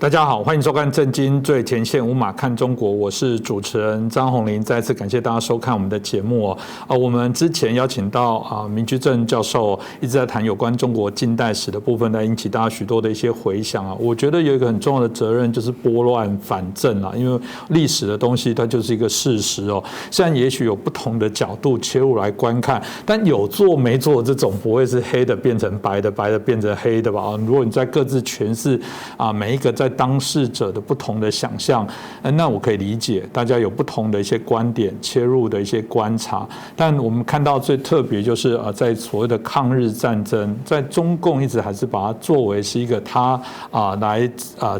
大家好，欢迎收看《震惊最前线》，无马看中国，我是主持人张宏林。再次感谢大家收看我们的节目哦。我们之前邀请到明居正教授一直在谈有关中国近代史的部分，来引起大家许多的一些回响啊。我觉得有一个很重要的责任就是拨乱反正啊，因为历史的东西它就是一个事实哦。虽然也许有不同的角度切入来观看，但有做没做这种不会是黑的变成白的，白的变成黑的吧？如果你在各自诠释每一个在当事者的不同的想象，那我可以理解，大家有不同的一些观点切入的一些观察。但我们看到最特别就是在所谓的抗日战争，在中共一直还是把它作为是一个他来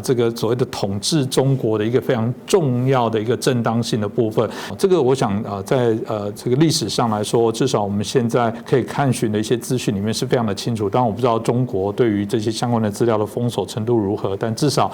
这个所谓的统治中国的一个非常重要的一个正当性的部分。这个我想在这个历史上来说，至少我们现在可以看寻的一些资讯里面是非常的清楚。当然我不知道中国对于这些相关的资料的封锁程度如何，但至少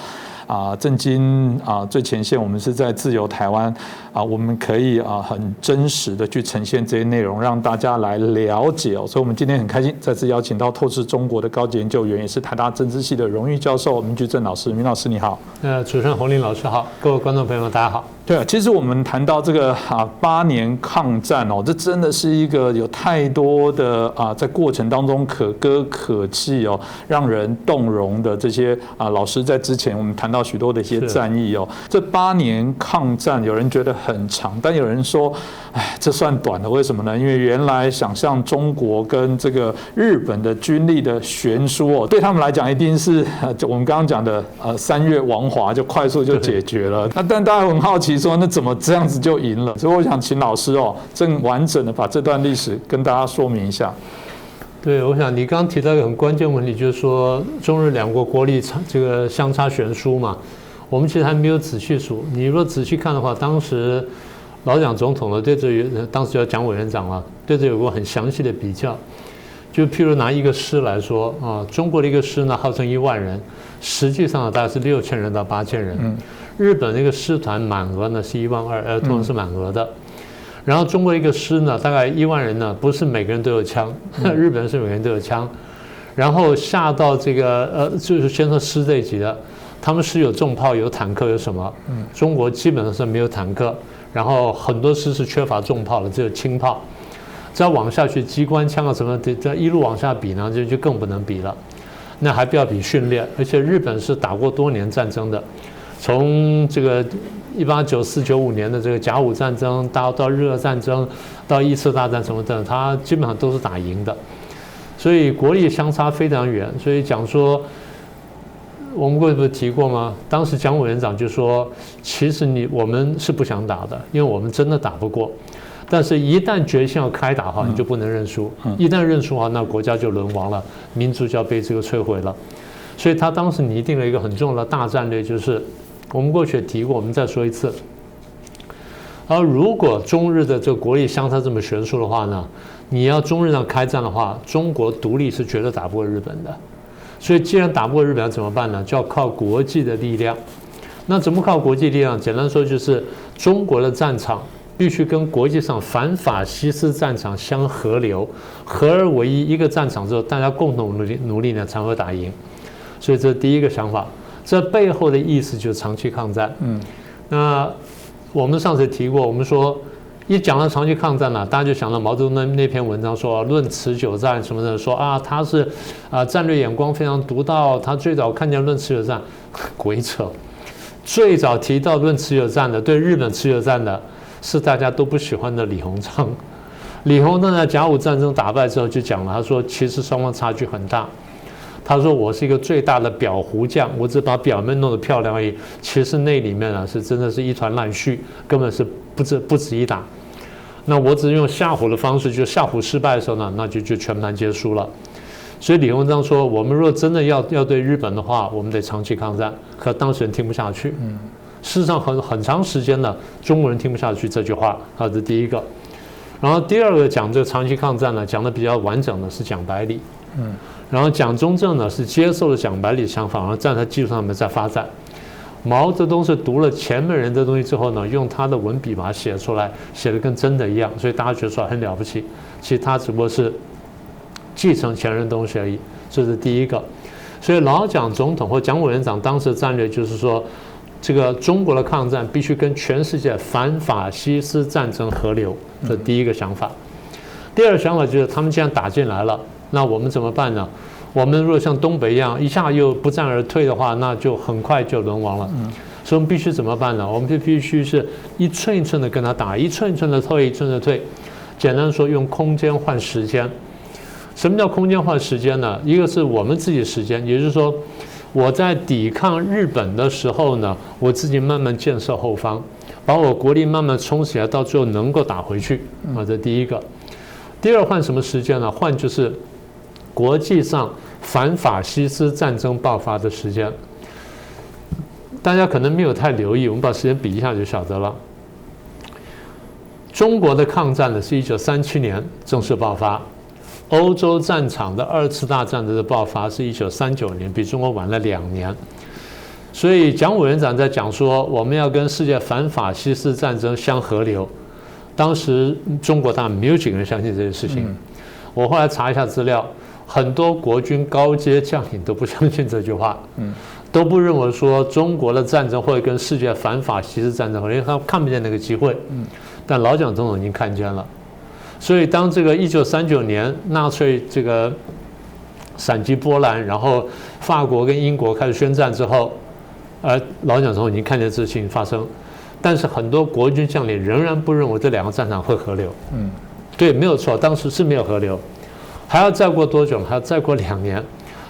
震惊最前线，我们是在自由台湾我们可以很真实的去呈现这些内容，让大家来了解哦。所以我们今天很开心再次邀请到透视中国的高级研究员，也是台大政治系的荣誉教授明居正老师。明老师你好。主持人宏林老师好，各位观众朋友们大家好。对，其实我们谈到这个8年抗战哦，这真的是一个有太多的在过程当中可歌可泣哦，让人动容的这些老师在之前我们谈到许多的一些战役哦。这8年抗战，有人觉得很长，但有人说，哎，这算短的，为什么呢？因为原来想象中国跟这个日本的军力的悬殊哦，对他们来讲一定是就我们刚刚讲的3月亡华就快速就解决了。但大家很好奇说，那怎么这样子就赢了？所以我想请老师正完整的把这段历史跟大家说明一下。对，我想你刚刚提到一个很关键问题，就是说中日两国国力这个相差悬殊嘛。我们其实还没有仔细数，你如果仔细看的话，当时老蒋总统呢对这当时叫蒋委员长了，对这有过很详细的比较。就譬如拿一个师来说中国的一个师呢号称1万人，实际上大概是6000人到8000人。日本那个师团满额呢是12000，通常是满额的。然后中国一个师呢大概1万人呢，不是每个人都有枪，日本人是每个人都有枪。然后下到这个就是先说师这一级的。他们是有重炮、有坦克、有什么？中国基本上是没有坦克，然后很多师是缺乏重炮的，只有轻炮。再往下去，机关枪什么的，这一路往下比呢，就更不能比了。那还不要比训练，而且日本是打过多年战争的，从这个1894、95年的这个甲午战争，到日俄战争，到1次大战什么的，他基本上都是打赢的，所以国力相差非常远。所以讲说。我们过去不是提过吗？当时蒋委员长就说，其实我们是不想打的，因为我们真的打不过。但是一旦决心要开打的话，你就不能认输。一旦认输的话，那国家就沦亡了，民族就要被这个摧毁了。所以他当时拟定了一个很重要的大战略，就是我们过去也提过，我们再说一次。而如果中日的这个国力相差这么悬殊的话呢，你要中日上开战的话，中国独立是绝对打不过日本的。所以既然打不过日本怎么办呢？就要靠国际的力量。那怎么靠国际力量？简单说就是中国的战场必须跟国际上反法西斯战场相合流，合而为一。一个战场之后，大家共同努力呢，才会打赢。所以这是第一个想法。这背后的意思就是长期抗战。那我们上次提过，我们说。一讲到长期抗战大家就想到毛泽东那篇文章说论持久战什么的，说他是战略眼光非常独到，他最早看见论持久战，鬼扯！最早提到论持久战的，对日本持久战的是大家都不喜欢的李鸿章。李鸿章在甲午战争打败之后就讲了，他说其实双方差距很大。他说我是一个最大的表糊匠，我只把表面弄得漂亮而已，其实那里面是真的是一团烂絮，根本是不值一打。那我只是用吓唬的方式，就吓唬失败的时候呢，那就全盘皆输了。所以李鸿章说，我们若真的要对日本的话，我们得长期抗战。可当事人听不下去。事实上很长时间了，中国人听不下去这句话，这是第一个。然后第二个讲这个长期抗战呢，讲的比较完整的是蒋百里。然后蒋中正呢是接受了蒋百里的想法，然后站在技术上面再发展。毛泽东是读了前面人的东西之后呢，用他的文笔把它写出来，写得跟真的一样，所以大家觉得说很了不起。其实他只不过是继承前人的东西而已，这是第一个。所以老蒋总统或蒋委员长当时的战略就是说，这个中国的抗战必须跟全世界反法西斯战争合流，这第一个想法。第二个想法就是他们既然打进来了，那我们怎么办呢？我们如果像东北一样一下又不战而退的话，那就很快就沦亡了。所以我们必须怎么办呢？我们就必须是一寸一寸的跟他打，一寸一寸的退，一寸的退。简单说，用空间换时间。什么叫空间换时间呢？一个是我们自己的时间，也就是说，我在抵抗日本的时候呢，我自己慢慢建设后方，把我国力慢慢冲起来，到最后能够打回去啊，这第一个。第二换什么时间呢？换就是国际上反法西斯战争爆发的时间。大家可能没有太留意，我们把时间比一下就晓得了。中国的抗战呢是1937年正式爆发，欧洲战场的2次大战的爆发是1939年，比中国晚了2年。所以蒋委员长在讲说，我们要跟世界反法西斯战争相合流。当时中国当然没有几个人相信这件事情。我后来查一下资料，很多国军高阶将领都不相信这句话，都不认为说中国的战争会跟世界反法西斯战争合流，因为他看不见那个机会。但老蒋总统已经看见了。所以当这个1939年纳粹这个闪击波兰，然后法国跟英国开始宣战之后，老蒋总统已经看见这事情发生，但是很多国军将领仍然不认为这2个战场会合流。对，没有错，当时是没有合流。还要再过多久？还要再过2年，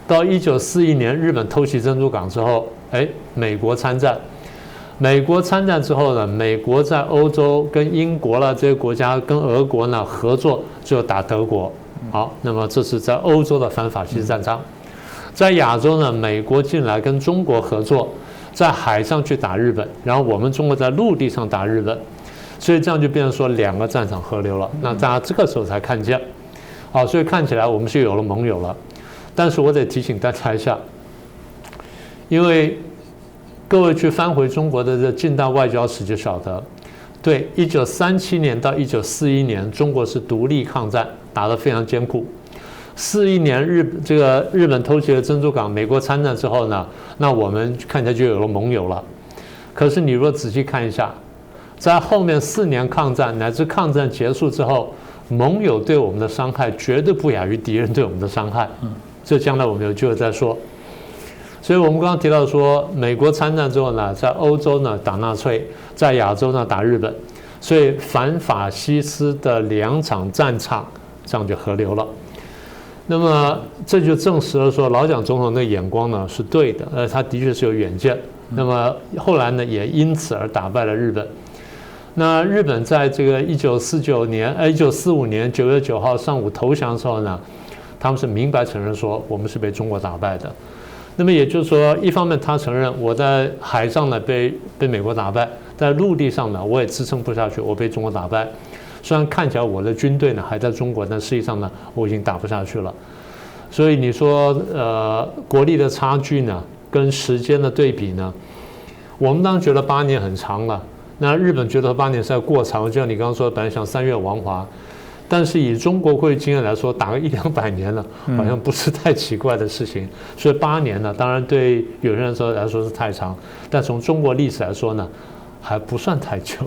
到1941年日本偷袭珍珠港之后，美国参战。美国参战之后呢，美国在欧洲跟英国了这些国家跟俄国呢合作，就打德国。好，那么这是在欧洲的反法西斯战场。在亚洲呢，美国进来跟中国合作，在海上去打日本，然后我们中国在陆地上打日本，所以这样就变成说2个战场合流了。那大家这个时候才看见，好，所以看起来我们是有了盟友了。但是我得提醒大家一下，因为各位去翻回中国的这近代外交史就晓得，对，1937年到1941年，中国是独立抗战，打得非常艰苦。41年日本偷袭了珍珠港，美国参战之后呢，那我们看起来就有了盟友了。可是你若仔细看一下，在后面4年抗战乃至抗战结束之后，盟友对我们的伤害绝对不亚于敌人对我们的伤害。这将来我们有机会再说。所以我们刚刚提到说，美国参战之后呢，在欧洲呢打纳粹，在亚洲呢打日本，所以反法西斯的2场战场这样就合流了。那么这就证实了说，老蒋总统的眼光呢是对的，他的确是有远见。那么后来呢，也因此而打败了日本。那日本在这个1945年9月9号上午投降的时候呢，他们是明白承认说我们是被中国打败的。那么也就是说，一方面他承认我在海上呢被美国打败，在陆地上呢我也支撑不下去，我被中国打败。虽然看起来我的军队呢还在中国，但实际上呢我已经打不下去了。所以你说国力的差距呢，跟时间的对比呢，我们当然觉得8年很长了，那日本觉得8年实在过长，就像你刚刚说，本来想3月亡华。但是以中国过去经验来说，打个100-200年了，好像不是太奇怪的事情。所以8年呢，当然对有些人来说是太长，但从中国历史来说呢，还不算太久。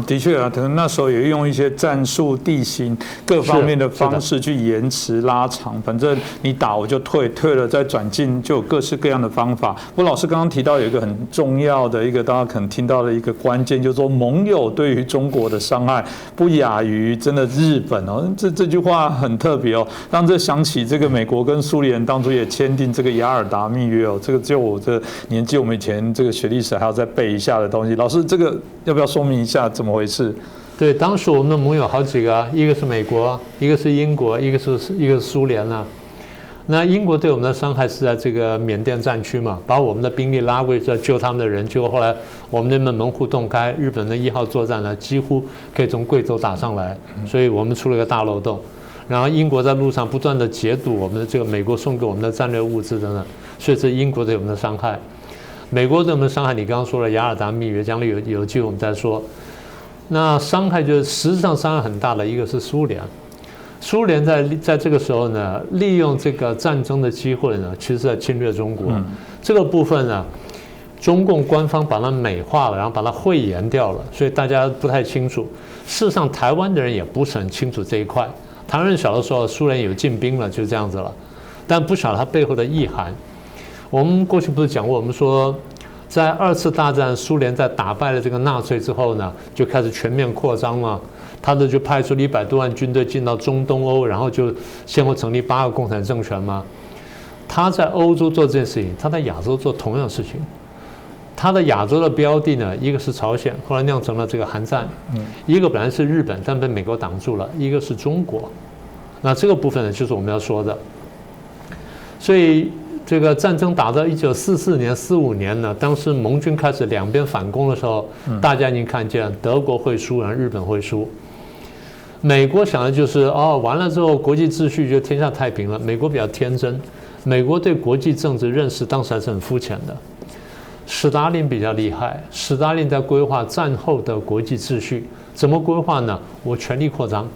的确啊，可能那时候也用一些战术、地形各方面的方式去延迟拉长，反正你打我就退，退了再转进，就有各式各样的方法。不过老师刚刚提到有一个很重要的一个大家可能听到的一个关键，就是说盟友对于中国的伤害不亚于真的日本哦。这句话很特别哦，让这想起这个美国跟苏联当初也签订这个雅尔达密约哦。这个就我这年纪，我们以前这个学历史还要再背一下的东西。老师这个要不要说明一下怎么回事？对，当时我们的盟友好几个，一个是美国，一个是英国，一个是苏联啊。那英国对我们的伤害是在这个缅甸战区嘛，把我们的兵力拉过去在救他们的人，结果后来我们那边门户洞开，日本的1号作战呢几乎可以从贵州打上来，所以我们出了个大漏洞。然后英国在路上不断的截堵我们的这个美国送给我们的战略物资等等，所以这英国对我们的伤害。美国对我们的伤害，你刚刚说了雅尔达密约，将来有机会我们再说。那伤害就是实质上伤害很大的一个是苏联，苏联在这个时候呢，利用这个战争的机会呢，其实在侵略中国。这个部分呢，中共官方把它美化了，然后把它讳言掉了，所以大家不太清楚。事实上，台湾的人也不是很清楚这一块。台湾人小的时候，苏联有进兵了，就这样子了，但不晓得它背后的意涵。我们过去不是讲过，我们说，在2次大战，苏联在打败了这个纳粹之后呢，就开始全面扩张嘛。他就派出了100多万军队进到中东欧，然后就先后成立8个共产政权嘛。他在欧洲做这件事情，他在亚洲做同样的事情。他的亚洲的标的呢，一个是朝鲜，后来酿成了这个韩战；一个本来是日本，但被美国挡住了；一个是中国。那这个部分呢，就是我们要说的。所以这个战争打到1944年、45年呢，当时盟军开始两边反攻的时候，大家已经看见德国会输，然后日本会输。美国想的就是完了之后国际秩序就天下太平了。美国比较天真，美国对国际政治认识当时还是很肤浅的。史达林比较厉害，史达林在规划战后的国际秩序，怎么规划呢？我全力扩张，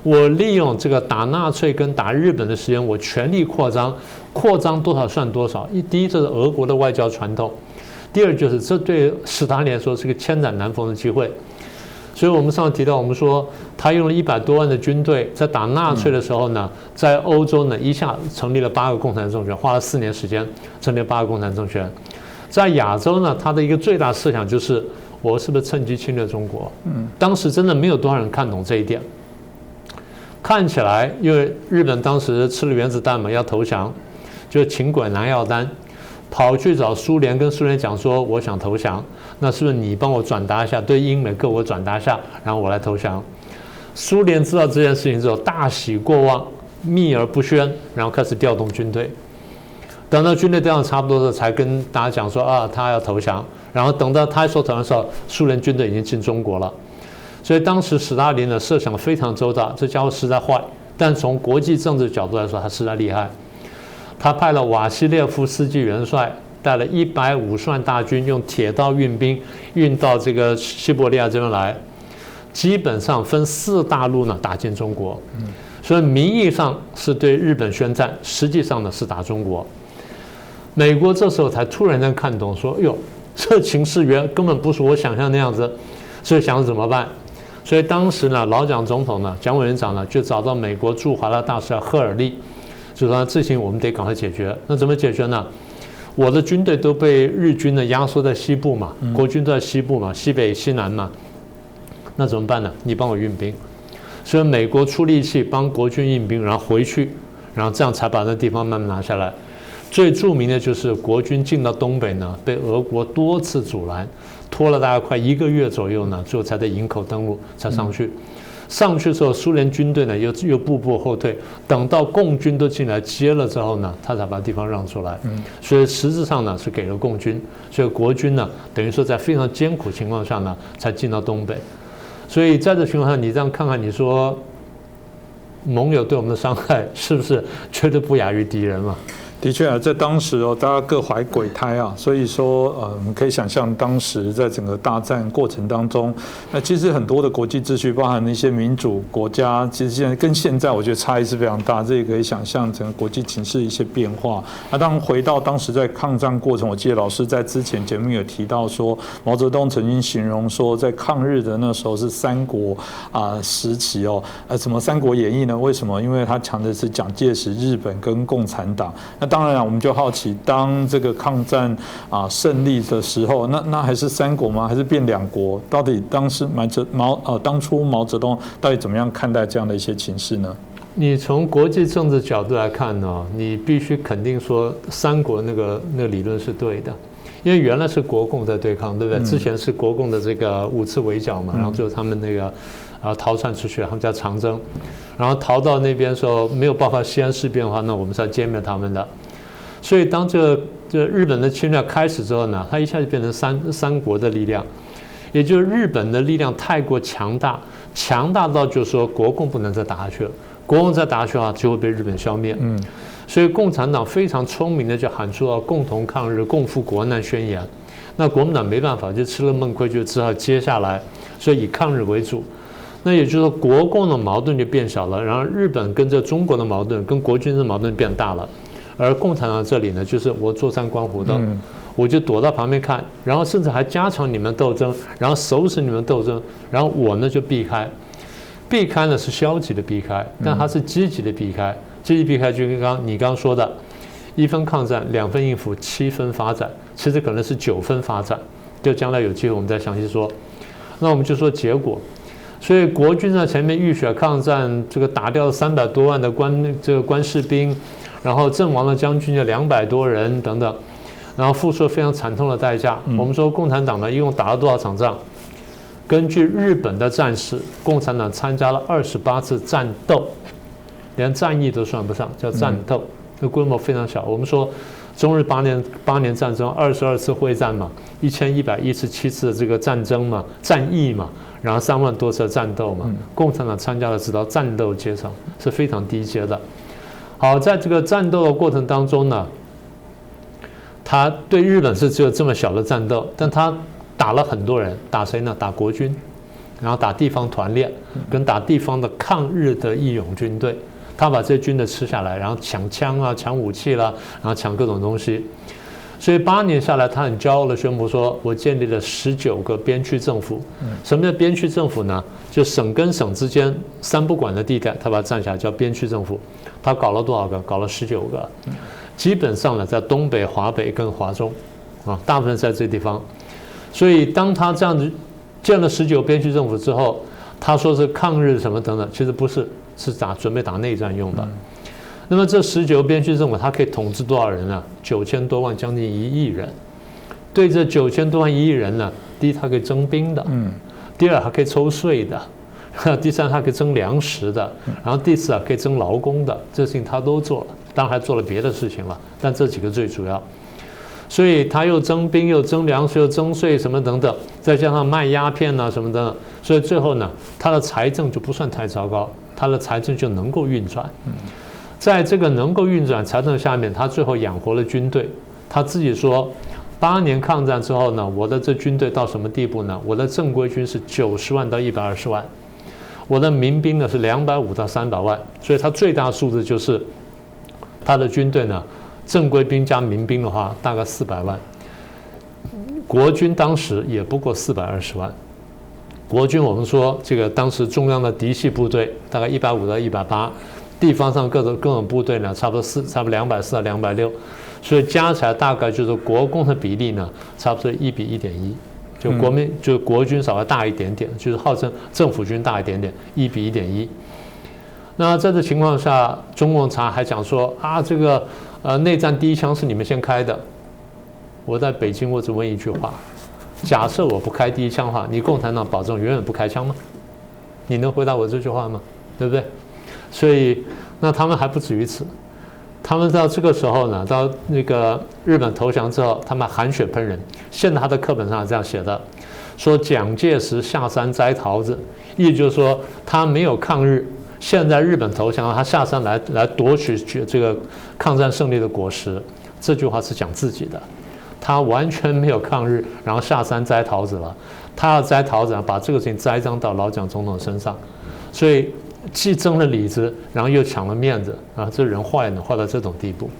我利用这个打纳粹跟打日本的时间，我全力扩张，扩张多少算多少。第一，这是俄国的外交传统；第二，就是这对史达林来说是个千载难逢的机会。所以我们上次提到，我们说他用了100多万的军队，在打纳粹的时候呢，在欧洲呢一下成立了8个共产政权，花了4年时间成立8个共产政权。在亚洲呢，他的一个最大设想就是，我是不是趁机侵略中国？当时真的没有多少人看懂这一点。看起来，因为日本当时吃了原子弹嘛，要投降，就请鬼拿药单，跑去找苏联，跟苏联讲说，我想投降，那是不是你帮我转达一下，对英美各国转达一下，然后我来投降？苏联知道这件事情之后，大喜过望，秘而不宣，然后开始调动军队。等到军队调动差不多的时候，才跟大家讲说他要投降。然后等到他说投降的时候，苏联军队已经进中国了。所以当时史达林呢设想非常周到，这家伙实在坏，但从国际政治角度来说，他实在厉害。他派了瓦西列夫斯基元帅带了150万大军，用铁道运兵运到这个西伯利亚这边来，基本上分4大路呢打进中国。所以名义上是对日本宣战，实际上呢是打中国。美国这时候才突然间看懂，说：“哟，这情势根本不是我想象那样子。”所以想怎么办？所以当时呢，老蒋总统呢，蒋委员长呢，就找到美国驻华的大使赫尔利，就说这情我们得赶快解决。那怎么解决呢？我的军队都被日军呢压缩在西部嘛，国军都在西部嘛，西北西南嘛，那怎么办呢？你帮我运兵。所以美国出力气帮国军运兵，然后回去，然后这样才把那地方慢慢拿下来。最著名的就是国军进到东北呢，被俄国多次阻拦，拖了大概快1个月左右呢，最后才在营口登陆，才上去。上去之后，苏联军队呢又步步后退，等到共军都进来接了之后呢，他才把地方让出来。所以实质上呢是给了共军，所以国军呢等于说在非常艰苦情况下呢才进到东北。所以在这情况下，你这样看看，你说盟友对我们的伤害是不是绝对不亚于敌人嘛？的确啊，在当时大家各怀鬼胎啊，所以说我们可以想象，当时在整个大战过程当中，那其实很多的国际秩序，包含一些民主国家，其实现在跟现在我觉得差异是非常大，这也可以想象整个国际情势一些变化。那当然回到当时在抗战过程，我记得老师在之前节目有提到说，毛泽东曾经形容说，在抗日的那时候是三国时期什么《三国演义》呢？为什么？因为他强的是蒋介石、日本跟共产党。那当然我们就好奇，当这个抗战胜利的时候，那还是三国吗？还是变两国？到底当时当初毛泽东到底怎么样看待这样的一些情势呢？你从国际政治角度来看呢，你必须肯定说三国那个理论是对的，因为原来是国共在对抗，对不对？之前是国共的这个5次围剿嘛，然后最后他们那个逃窜出去，他们叫长征，然后逃到那边的时候没有爆发西安事变的话，那我们是要歼灭他们的。所以当这日本的侵略开始之后呢，它一下就变成三国的力量，也就是日本的力量太过强大，强大到就是说国共不能再打下去了，国共再打下去的话就会被日本消灭。所以共产党非常聪明的就喊出了共同抗日、共赴国难宣言。那国民党没办法，就吃了闷亏，就只好接下来，所以以抗日为主。那也就是说，国共的矛盾就变小了，然后日本跟着中国的矛盾、跟国军的矛盾变大了，而共产党这里呢，就是我坐山观虎斗，我就躲到旁边看，然后甚至还加强你们斗争，然后收拾你们斗争，然后我呢就避开。避开呢是消极的避开，但它是积极的避开。积极避开就跟你刚刚说的，1分抗战，2分应付，7分发展，其实可能是9分发展。就将来有机会我们再详细说。那我们就说结果。所以国军在前面浴血抗战，这个打掉了300多万的官士兵，然后阵亡了将军有200多人等等，然后付出了非常惨痛的代价。我们说共产党呢一共打了多少场仗？根据日本的战史，共产党参加了28次战斗，连战役都算不上，叫战斗，这规模非常小。我们说中日8年战争，22次会战嘛，1117次的这个战争嘛，战役嘛，然后3万多次的战斗嘛，共产党参加了直到战斗阶层，是非常低阶的。好，在这个战斗的过程当中呢，他对日本是只有这么小的战斗，但他打了很多人，打谁呢？打国军，然后打地方团练，跟打地方的抗日的义勇军队。他把这些军队吃下来，然后抢枪啊，抢武器啦，然后抢各种东西。所以8年下来，他很骄傲地宣布说：“我建立了19个边区政府。”什么叫边区政府呢？就省跟省之间3不管的地带，他把它占下来，叫边区政府。他搞了多少个？搞了19个。基本上呢，在东北、华北跟华中，大部分在这地方。所以当他这样子建了19个边区政府之后，他说是抗日什么等等，其实不是，是准备打内战用的。那么这19个边区政府，它可以统治多少人呢？9000多万，将近1亿人。对这9000多万1亿人呢，第一，它可以征兵的，第二，它可以抽税的，第三，它可以征粮食的，然后第四可以征劳工的，这事情他都做了，当然还做了别的事情了，但这几个最主要。所以他又征兵，又征粮食，又征税什么等等，再加上卖鸦片啊什么等等，所以最后呢，他的财政就不算太糟糕，他的财政就能够运转。在这个能够运转财政下面，他最后养活了军队。他自己说，8年抗战之后呢，我的这军队到什么地步呢？我的正规军是90万到120万，我的民兵呢是250到300万，所以他最大数字就是他的军队呢。正规兵加民兵的话，大概400万。国军当时也不过420万。国军我们说这个当时中央的嫡系部队大概150到180，地方上各种部队呢差不多240到260，所以加起来大概就是国共的比例呢差不多1比1.1，就国军稍微大一点点，就是号称政府军大一点点，1比1.1。那在这情况下，中共还讲说这个内战第一枪是你们先开的。我在北京，我只问一句话：假设我不开第一枪的话，你共产党保证永远不开枪吗？你能回答我这句话吗？对不对？所以，那他们还不止于此。他们到这个时候呢，到那个日本投降之后，他们含血喷人。现在他的课本上这样写的，说蒋介石下山摘桃子，意思就是说他没有抗日。现在日本投降，他下山来夺取这个抗战胜利的果实，这句话是讲自己的，他完全没有抗日，然后下山摘桃子了，他要摘桃子，把这个事情栽赃到老蒋总统身上，所以既争了里子，然后又抢了面子这人坏呢，坏到这种地步。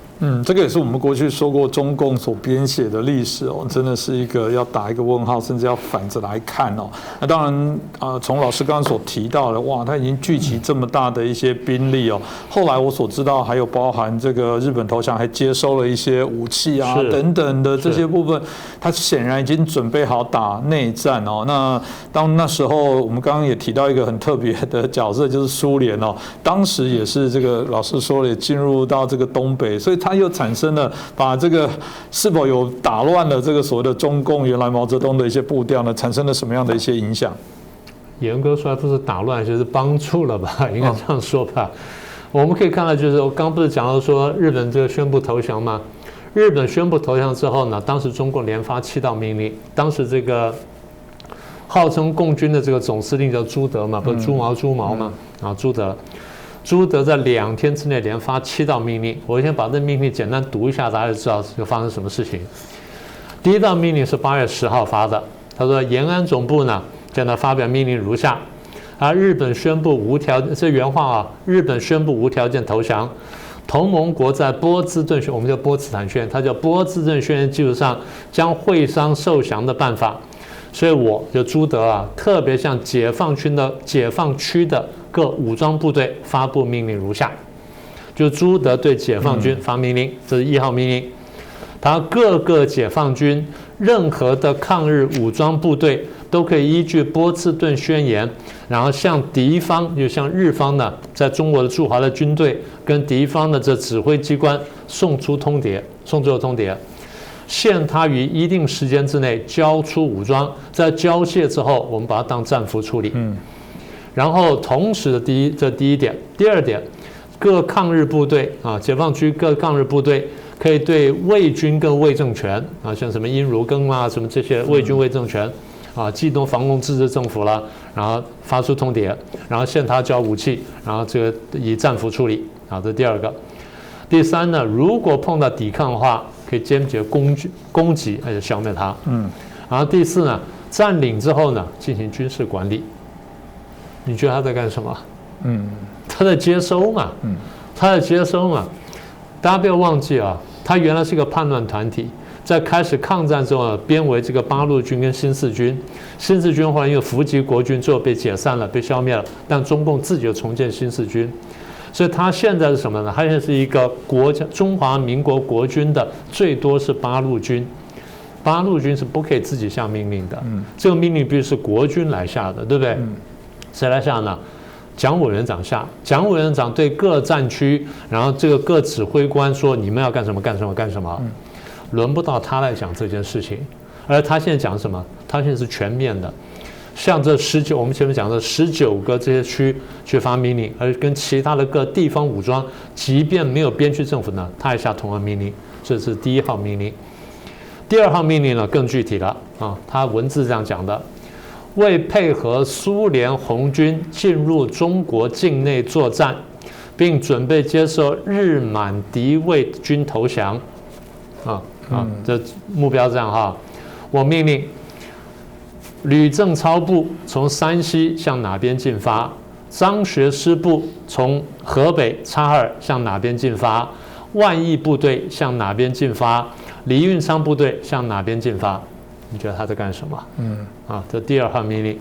这个也是我们过去说过，中共所编写的历史真的是一个要打一个问号，甚至要反着来看那当然从老师刚刚所提到的，哇，他已经聚集这么大的一些兵力后来我所知道还有包含这个日本投降，还接收了一些武器等等的这些部分，他显然已经准备好打内战那那时候我们刚刚也提到一个很特别的角色，就是苏联当时也是这个老师说了，也进入到这个东北，所以他又产生了把这个是否有打乱了这个所谓的中共原来毛泽东的一些步调呢？产生了什么样的一些影响？严格说来不是打乱，就是帮助了吧，应该这样说吧。我们可以看到，就是我刚不是讲到说日本这个宣布投降吗？日本宣布投降之后呢，当时中共连发7道命令，当时这个号称共军的这个总司令叫朱德嘛，不是朱毛嘛朱德在2天之内连发7道命令，我先把这命令简单读一下，大家就知道就发生什么事情。第一道命令是8月10号发的，他说延安总部呢将他发表命令如下：日本宣布无条件，这原话啊，日本宣布无条件投降。同盟国在波茨顿宣，我们叫波茨坦宣言，它叫波茨顿宣言基础上将会商受降的办法。所以我就朱德啊，特别向解放区的各武装部队发布命令如下，就朱德对解放军发命令，这是1号命令。他各个解放军任何的抗日武装部队都可以依据波茨顿宣言，然后向敌方，就向日方呢，在中国的驻华的军队跟敌方的这指挥机关送出通牒，限他于一定时间之内交出武装，在交卸之后，我们把它当战俘处理。然后同时的这第一点，第二点，各抗日部队啊，解放区各抗日部队可以对卫军跟卫政权啊，像什么殷如耕啊，什么这些卫军卫政权啊，机动防共自治政府啦，然后发出通牒，然后限他交武器，然后这个以战俘处理啊，这第二个。第三呢，如果碰到抵抗的话，可以坚决攻击，而且消灭它。然后第四呢，占领之后呢，进行军事管理。你觉得他在干什么？他在接收嘛。大家不要忘记啊，他原来是一个叛乱团体，在开始抗战之后呢，编为这个八路军跟新四军。新四军后来因为伏击国军，最后被解散了，被消灭了。但中共自己又重建新四军，所以他现在是什么呢？他现在是一个国家中华民国国军的最多是八路军。八路军是不可以自己下命令的，这个命令必须是国军来下的，对不对？谁来下呢？蒋委员长下。蒋委员长对各战区，然后这个各指挥官说你们要干什么干什么干什么，轮不到他来讲这件事情。而他现在讲什么？他现在是全面的，像这我们前面讲的19个这些区去发命令，而跟其他的各地方武装，即便没有边区政府呢，他也下同样命令。这是第1号命令。第2号命令呢更具体了啊，他文字这样讲的。为配合苏联红军进入中国境内作战，并准备接受日满敌卫军投降，这目标这样哈。我命令吕正操部从山西向哪边进发，张学师部从河北察哈尔向哪边进发，万亿部队向哪边进发，李运昌部队向哪边进发。你觉得他在干什么？这第2号命令。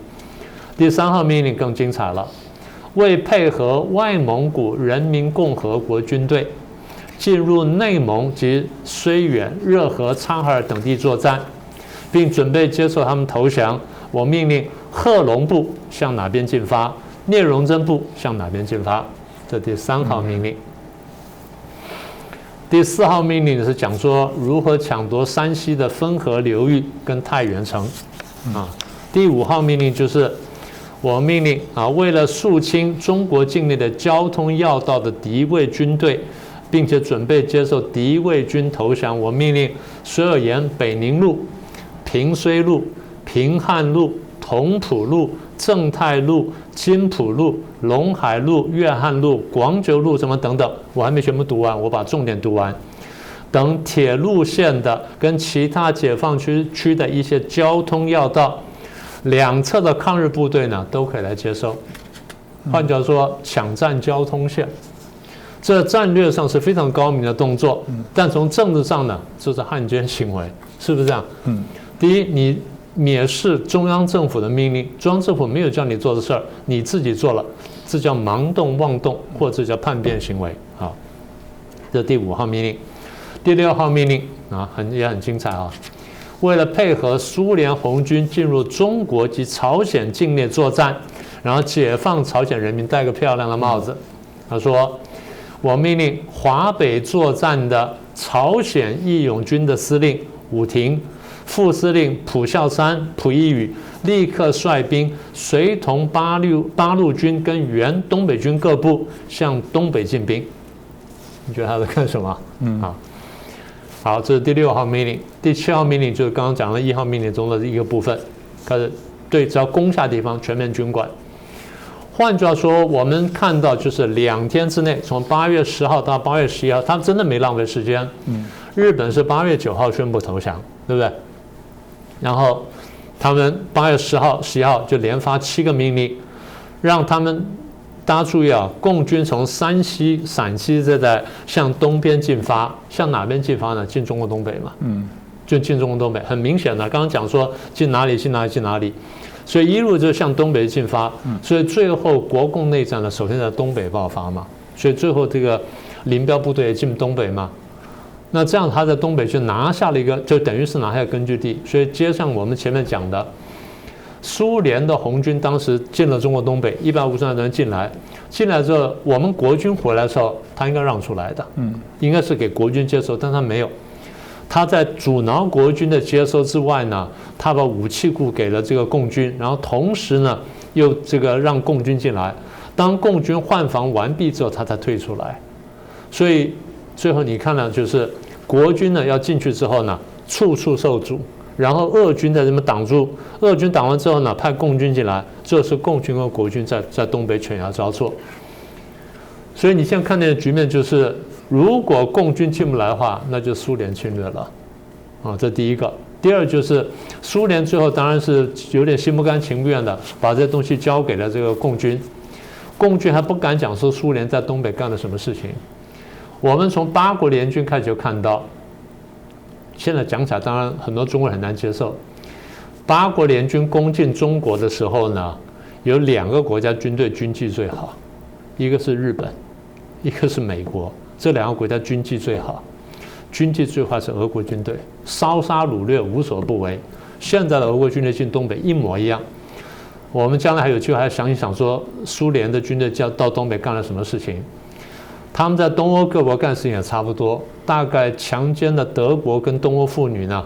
第3号命令更精彩了，为配合外蒙古人民共和国军队进入内蒙及绥远、热河、察哈尔等地作战，并准备接受他们投降，我命令贺龙部向哪边进发，聂荣臻部向哪边进发。这第3号命令。第4号命令是讲说如何抢夺山西的汾河流域跟太原城，第5号命令就是我命令为了肃清中国境内的交通要道的敌卫军队，并且准备接受敌卫军投降，我命令所有沿北宁路、平绥路、平汉路、同蒲路、正太路、金浦路、陇海路、粤汉路、广九路什么等等，我还没全部读完，我把重点读完。等铁路线的跟其他解放区的一些交通要道，两侧的抗日部队呢都可以来接收。换句话说，抢占交通线，这战略上是非常高明的动作，但从政治上呢，这是汉奸行为，是不是这样？第一，你蔑视中央政府的命令，中央政府没有叫你做的事儿，你自己做了，这叫盲动妄动，或者叫叛变行为。好，这第5号命令。第6号命令也很精彩啊！为了配合苏联红军进入中国及朝鲜境内作战，然后解放朝鲜人民戴个漂亮的帽子。他说：“我命令华北作战的朝鲜义勇军的司令武廷、副司令蒲孝山、蒲一宇立刻率兵随同八路军跟原东北军各部向东北进兵。”你觉得他在干什么？好，这是第6号命令。第7号命令就是刚刚讲的1号命令中的一个部分，开始对只要攻下地方全面军管。换句话说，我们看到就是2天之内，从8月10号到8月11号，他们真的没浪费时间。日本是8月9号宣布投降，对不对？然后他们8月10号、11号就连发7个命令，让他们大家注意啊，共军从陕西这带向东边进发，向哪边进发呢？进中国东北嘛，就进中国东北，很明显的，刚刚讲说进哪里，所以一路就向东北进发，所以最后国共内战呢，首先在东北爆发嘛，所以最后这个林彪部队也进东北嘛，那这样他在东北就拿下了一个，就等于是拿下根据地，所以接上我们前面讲的。苏联的红军当时进了中国东北，150万人进来之后，我们国军回来的时候，他应该让出来的，应该是给国军接收，但他没有，他在阻挠国军的接收之外呢，他把武器库给了这个共军，然后同时呢，又这个让共军进来，当共军换防完毕之后，他才退出来，所以最后你看呢，就是国军呢要进去之后呢，处处受阻。然后俄军在这边挡住，俄军挡完之后呢，派共军进来，这是共军和国军在东北犬牙交错。所以你现在看见的局面就是，如果共军进不来的话，那就苏联侵略了，这第一个。第二就是苏联最后当然是有点心不甘情不愿的，把这东西交给了这个共军，共军还不敢讲说苏联在东北干了什么事情。我们从八国联军开始就看到。现在讲起来，当然很多中国人很难接受。八国联军攻进中国的时候呢，有2个国家军队军纪最好，一个是日本，一个是美国。这2个国家军纪最好，军纪最坏是俄国军队，烧杀掳掠无所不为。现在的俄国军队进东北一模一样。我们将来还有机会还想一想说，苏联的军队到东北干了什么事情。他们在东欧各国干事情也差不多，大概强奸了德国跟东欧妇女呢，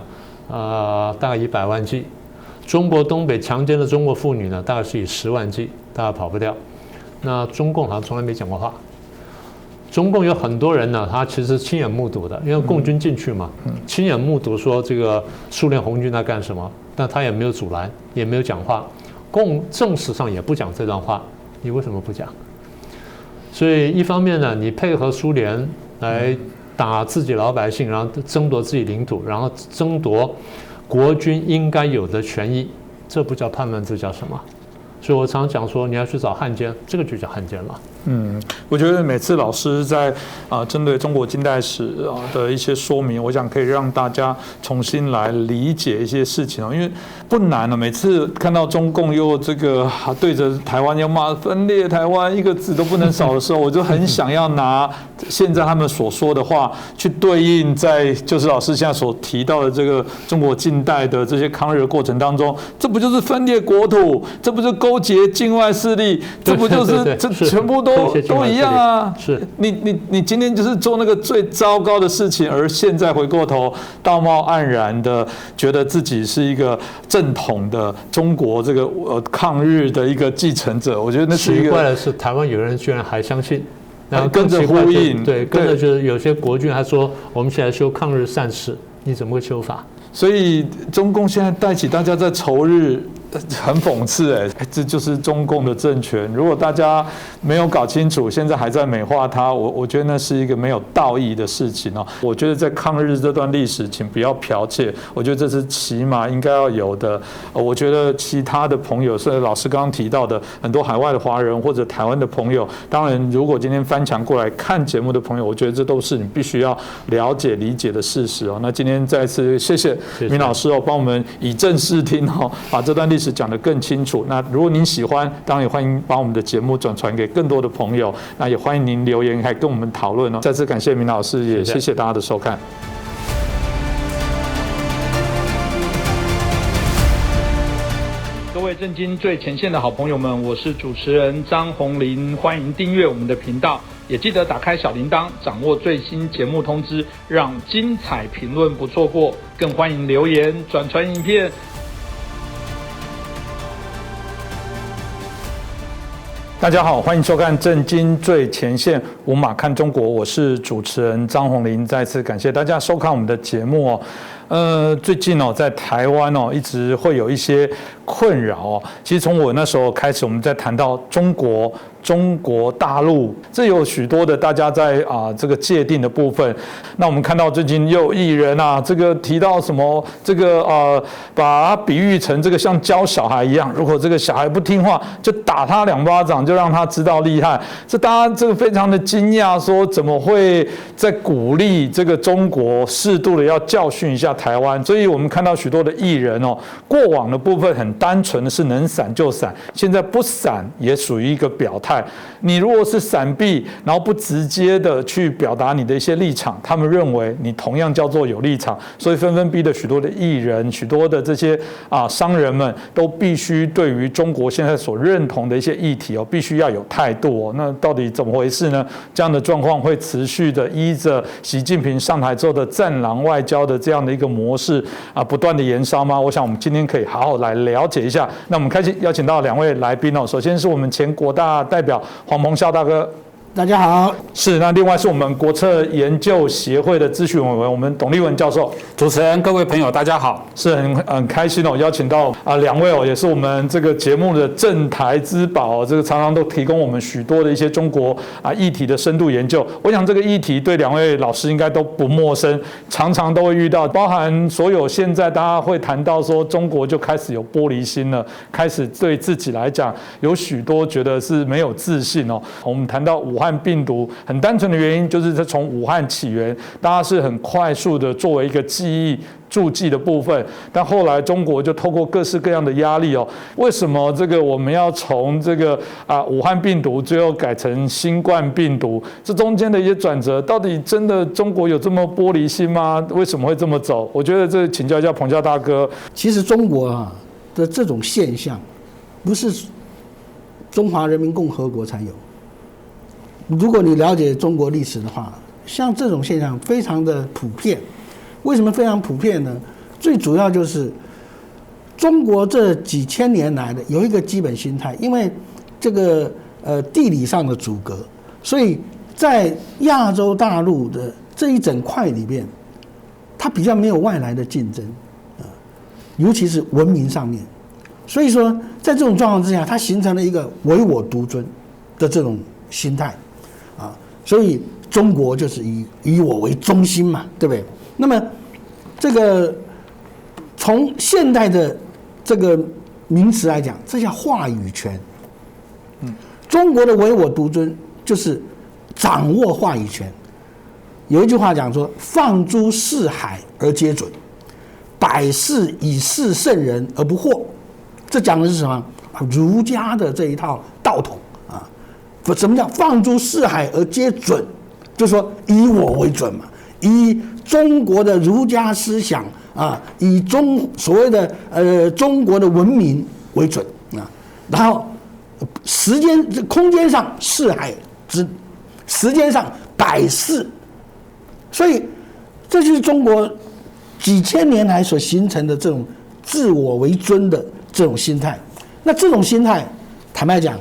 大概100万计；中国东北强奸了中国妇女呢，大概是以10万计，大概跑不掉。那中共好像从来没讲过话。中共有很多人呢，他其实亲眼目睹的，因为共军进去嘛，亲眼目睹说这个苏联红军在干什么，但他也没有阻拦，也没有讲话，正史上也不讲这段话，你为什么不讲？所以一方面呢，你配合苏联来打自己老百姓，然后争夺自己领土，然后争夺国军应该有的权益，这不叫叛乱，这叫什么？所以我常讲说，你要去找汉奸，这个就叫汉奸了。我觉得每次老师在针对中国近代史的一些说明，我想可以让大家重新来理解一些事情因为不难每次看到中共又这个对着台湾要骂分裂台湾一个字都不能少的时候，我就很想要拿现在他们所说的话去对应在就是老师现在所提到的这个中国近代的这些抗日的过程当中，这不就是分裂国土，这不就勾结境外势力，这不就是这全部都一样啊！是你今天就是做那个最糟糕的事情，而现在回过头道貌岸然的觉得自己是一个正统的中国这个抗日的一个继承者，我觉得那是一个奇怪的是，台湾有人居然还相信，然后跟着呼应，对，跟着就是有些国军还说我们现在修抗日善史，你怎么会修法？所以中共现在带起大家在仇日，很讽刺这就是中共的政权。如果大家没有搞清楚，现在还在美化它，我觉得那是一个没有道义的事情我觉得在抗日这段历史，请不要剽窃，我觉得这是起码应该要有的。我觉得其他的朋友，甚至老师刚刚提到的很多海外的华人或者台湾的朋友，当然如果今天翻墙过来看节目的朋友，我觉得这都是你必须要了解理解的事实那今天再次谢谢明老师帮我们以正视听把这段历史讲得更清楚。那如果您喜欢，当然也欢迎把我们的节目转传给更多的朋友。那也欢迎您留言，还跟我们讨论再次感谢明老师，也谢谢大家的收看。各位震惊最前线的好朋友们，我是主持人张宏林，欢迎订阅我们的频道，也记得打开小铃铛，掌握最新节目通知，让精彩评论不错过。更欢迎留言、转传影片。大家好，欢迎收看《震惊最前线》，无马看中国，我是主持人张宏林，再次感谢大家收看我们的节目最近在台湾一直会有一些困扰其实从我那时候开始，我们在谈到中国大陆，这有许多的大家在这个界定的部分。那我们看到最近又有艺人这个提到什么这个把它比喻成这个像教小孩一样，如果这个小孩不听话，就打他2巴掌，就让他知道厉害。这大家这个非常的惊讶，说怎么会在鼓励这个中国适度的要教训一下台湾？所以我们看到许多的艺人过往的部分很单纯的是能闪就闪，现在不闪也属于一个表态。你如果是闪避，然后不直接的去表达你的一些立场，他们认为你同样叫做有立场，所以纷纷逼的许多的艺人、许多的这些商人们都必须对于中国现在所认同的一些议题必须要有态度那到底怎么回事呢？这样的状况会持续的依着习近平上台之后的战狼外交的这样的一个模式不断的延烧吗？我想我们今天可以好好来了解一下。那我们开始邀请到2位来宾首先是我们前国大代表黄澎孝大哥。大家好，是。那另外是我们国策研究协会的咨询委员，我们董立文教授。主持人、各位朋友，大家好。是很开心邀请到2位也是我们这个节目的镇台之宝这个常常都提供我们许多的一些中国议题的深度研究。我想这个议题对2位老师应该都不陌生，常常都会遇到，包含所有现在大家会谈到说中国就开始有玻璃心了，开始对自己来讲有许多觉得是没有自信我们谈到武汉病毒很单纯的原因就是它从武汉起源，大家是很快速的作为一个记忆注记的部分，但后来中国就透过各式各样的压力为什么这个我们要从这个武汉病毒最后改成新冠病毒？这中间的一些转折，到底真的中国有这么玻璃心吗？为什么会这么走？我觉得这请教一下澎孝大哥。其实中国的这种现象，不是中华人民共和国才有。如果你了解中国历史的话，像这种现象非常的普遍。为什么非常普遍呢？最主要就是中国这几千年来的有一个基本心态，因为这个地理上的阻隔，所以在亚洲大陆的这一整块里面，它比较没有外来的竞争尤其是文明上面。所以说，在这种状况之下，它形成了一个唯我独尊的这种心态所以中国就是以我为中心嘛，对不对？那么这个从现代的这个名词来讲，这叫话语权。中国的唯我独尊就是掌握话语权。有一句话讲说：“放诸四海而皆准，百世以事圣人而不惑。”这讲的是什么？儒家的这一套道统什么叫放诸四海而皆准？就是说以我为准嘛，以中国的儒家思想以所谓的中国的文明为准然后空间上四海时间上百世，所以这就是中国几千年来所形成的这种自我为尊的这种心态。那这种心态，坦白讲，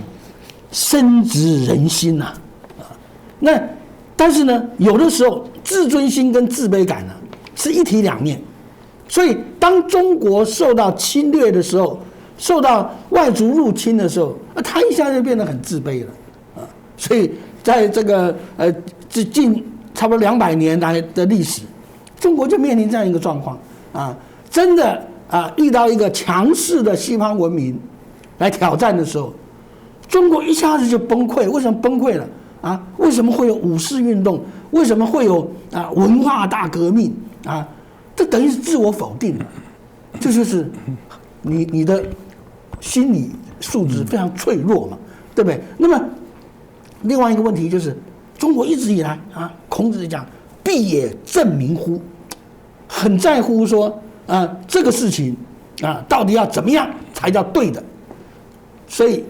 深植人心那但是呢，有的时候自尊心跟自卑感是一体两面。所以当中国受到侵略的时候，受到外族入侵的时候，他一下就变得很自卑了所以在这个近差不多200年来的历史，中国就面临这样一个状况真的遇到一个强势的西方文明来挑战的时候，中国一下子就崩溃。为什么崩溃了为什么会有五四运动？为什么会有文化大革命这等于是自我否定了。这就是你的心理素质非常脆弱嘛，对不对？那么另外一个问题就是，中国一直以来孔子讲“必也正名乎”，很在乎说这个事情到底要怎么样才叫对的。所以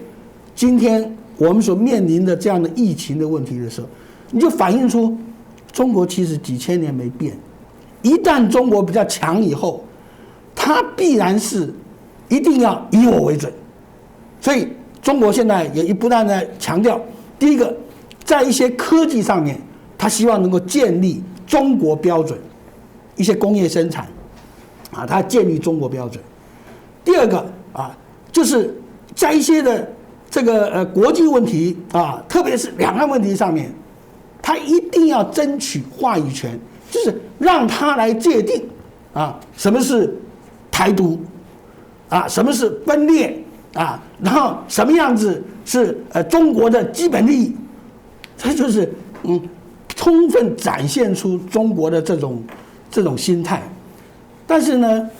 今天我们所面临的这样的疫情的问题的时候，你就反映出中国其实几千年没变。一旦中国比较强以后，它必然是一定要以我为准。所以中国现在也不断的强调，第一个，在一些科技上面，它希望能够建立中国标准，一些工业生产啊，它建立中国标准。第二个啊，就是在一些的这个国际问题啊，特别是两岸问题上面，他一定要争取话语权，就是让他来界定啊，什么是台独啊，什么是分裂啊，然后什么样子是中国的基本利益，这就是充分展现出中国的这种心态。但是呢，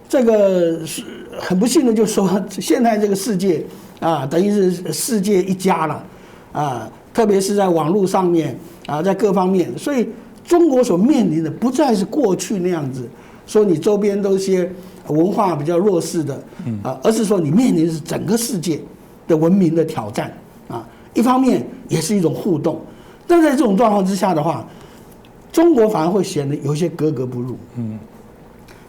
这个是很不幸的，就是说现在这个世界啊，等于是世界一家了啊，特别是在网络上面啊，在各方面，所以中国所面临的不再是过去那样子，说你周边都是些文化比较弱势的啊，而是说你面临的是整个世界的文明的挑战啊。一方面也是一种互动，但在这种状况之下的话，中国反而会显得有些格格不入。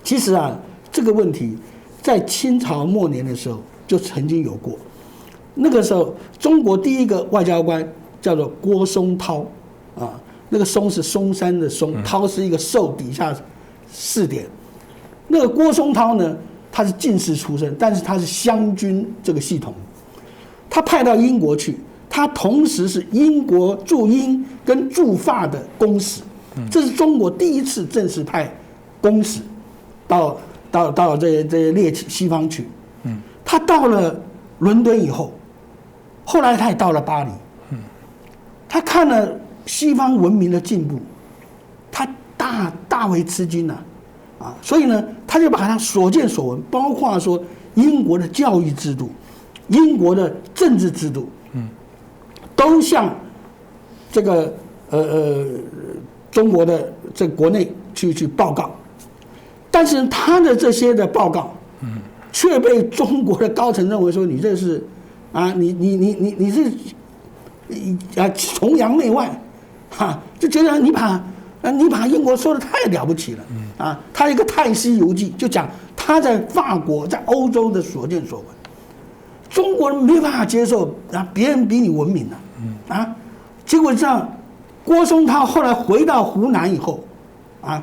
其实啊，这个问题在清朝末年的时候就曾经有过。那个时候，中国第一个外交官叫做郭松涛，啊，那个松是松山的松，涛是一个寿底下4点。那个郭松涛呢，他是进士出身，但是他是湘军这个系统，他派到英国去，他同时是英国驻英跟驻法的公使，这是中国第一次正式派公使到这些列西方去。他到了伦敦以后，后来他也到了巴黎，他看了西方文明的进步，他大为吃惊呐，啊，所以呢，他就把他所见所闻，包括说英国的教育制度、英国的政治制度，都向这个中国的这国内去报告，但是他的这些的报告，却被中国的高层认为说你这是啊，你是崇洋媚外，哈，就觉得你把英国说的太了不起了啊！他一个《泰西游记》就讲他在法国、在欧洲的所见所闻，中国人没办法接受啊，别人比你文明了，啊，结果这样，郭松涛后来回到湖南以后，啊，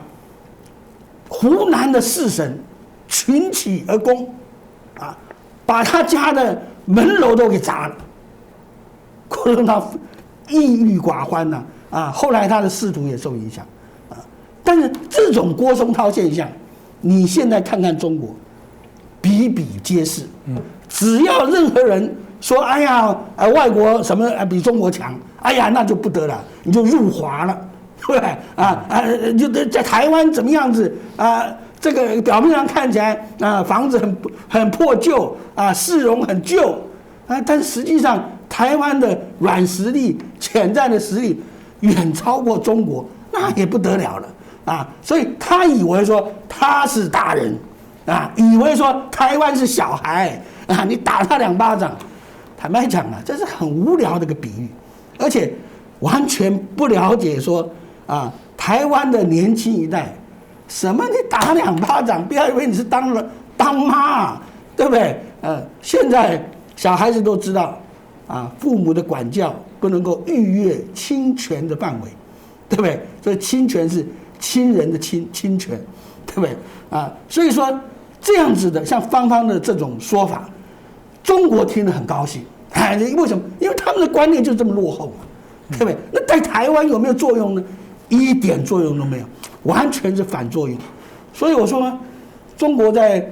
湖南的士绅群起而攻，啊，把他家的门楼都给砸了。郭松涛抑郁寡欢呐，啊，后来他的仕途也受影响，啊，但是这种郭松涛现象，你现在看看中国，比比皆是。只要任何人说，哎呀，外国什么比中国强，哎呀，那就不得了，你就入华了，对不对？就在台湾怎么样子啊？这个表面上看起来啊，房子很破旧啊，市容很旧啊，但实际上台湾的软实力、潜在的实力远超过中国，那也不得了了啊！所以他以为说他是大人啊，以为说台湾是小孩啊，你打他2巴掌。坦白讲啊，这是很无聊的一个比喻，而且完全不了解说啊，台湾的年轻一代。什么？你打2巴掌，不要以为你是当妈，对不对？现在小孩子都知道，啊，父母的管教不能够逾越侵权的范围，对不对？所以侵权是亲人的侵权，对不对？啊，所以说这样子的，像芳芳的这种说法，中国听得很高兴。哎，为什么？因为他们的观念就这么落后嘛，对不对？那在台湾有没有作用呢？一点作用都没有。完全是反作用，所以我说，中国在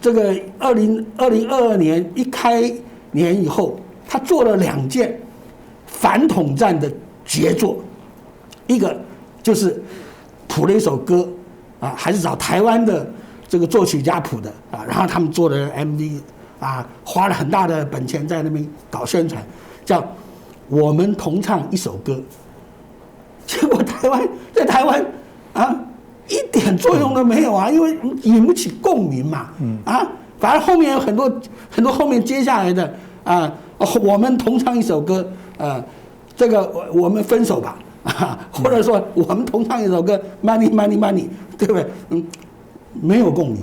这个2022年一开年以后，他做了2件反统战的杰作，一个就是谱了一首歌啊，还是找台湾的这个作曲家谱的啊，然后他们做的 MV 啊，花了很大的本钱在那边搞宣传，叫我们同唱一首歌。结果在台湾啊，一点作用都没有啊，因为引不起共鸣嘛，啊，反而后面有很多后面接下来的啊，我们同唱一首歌，这个我们分手吧，啊，或者说我们同唱一首歌 ，money money money， 对不对？没有共鸣。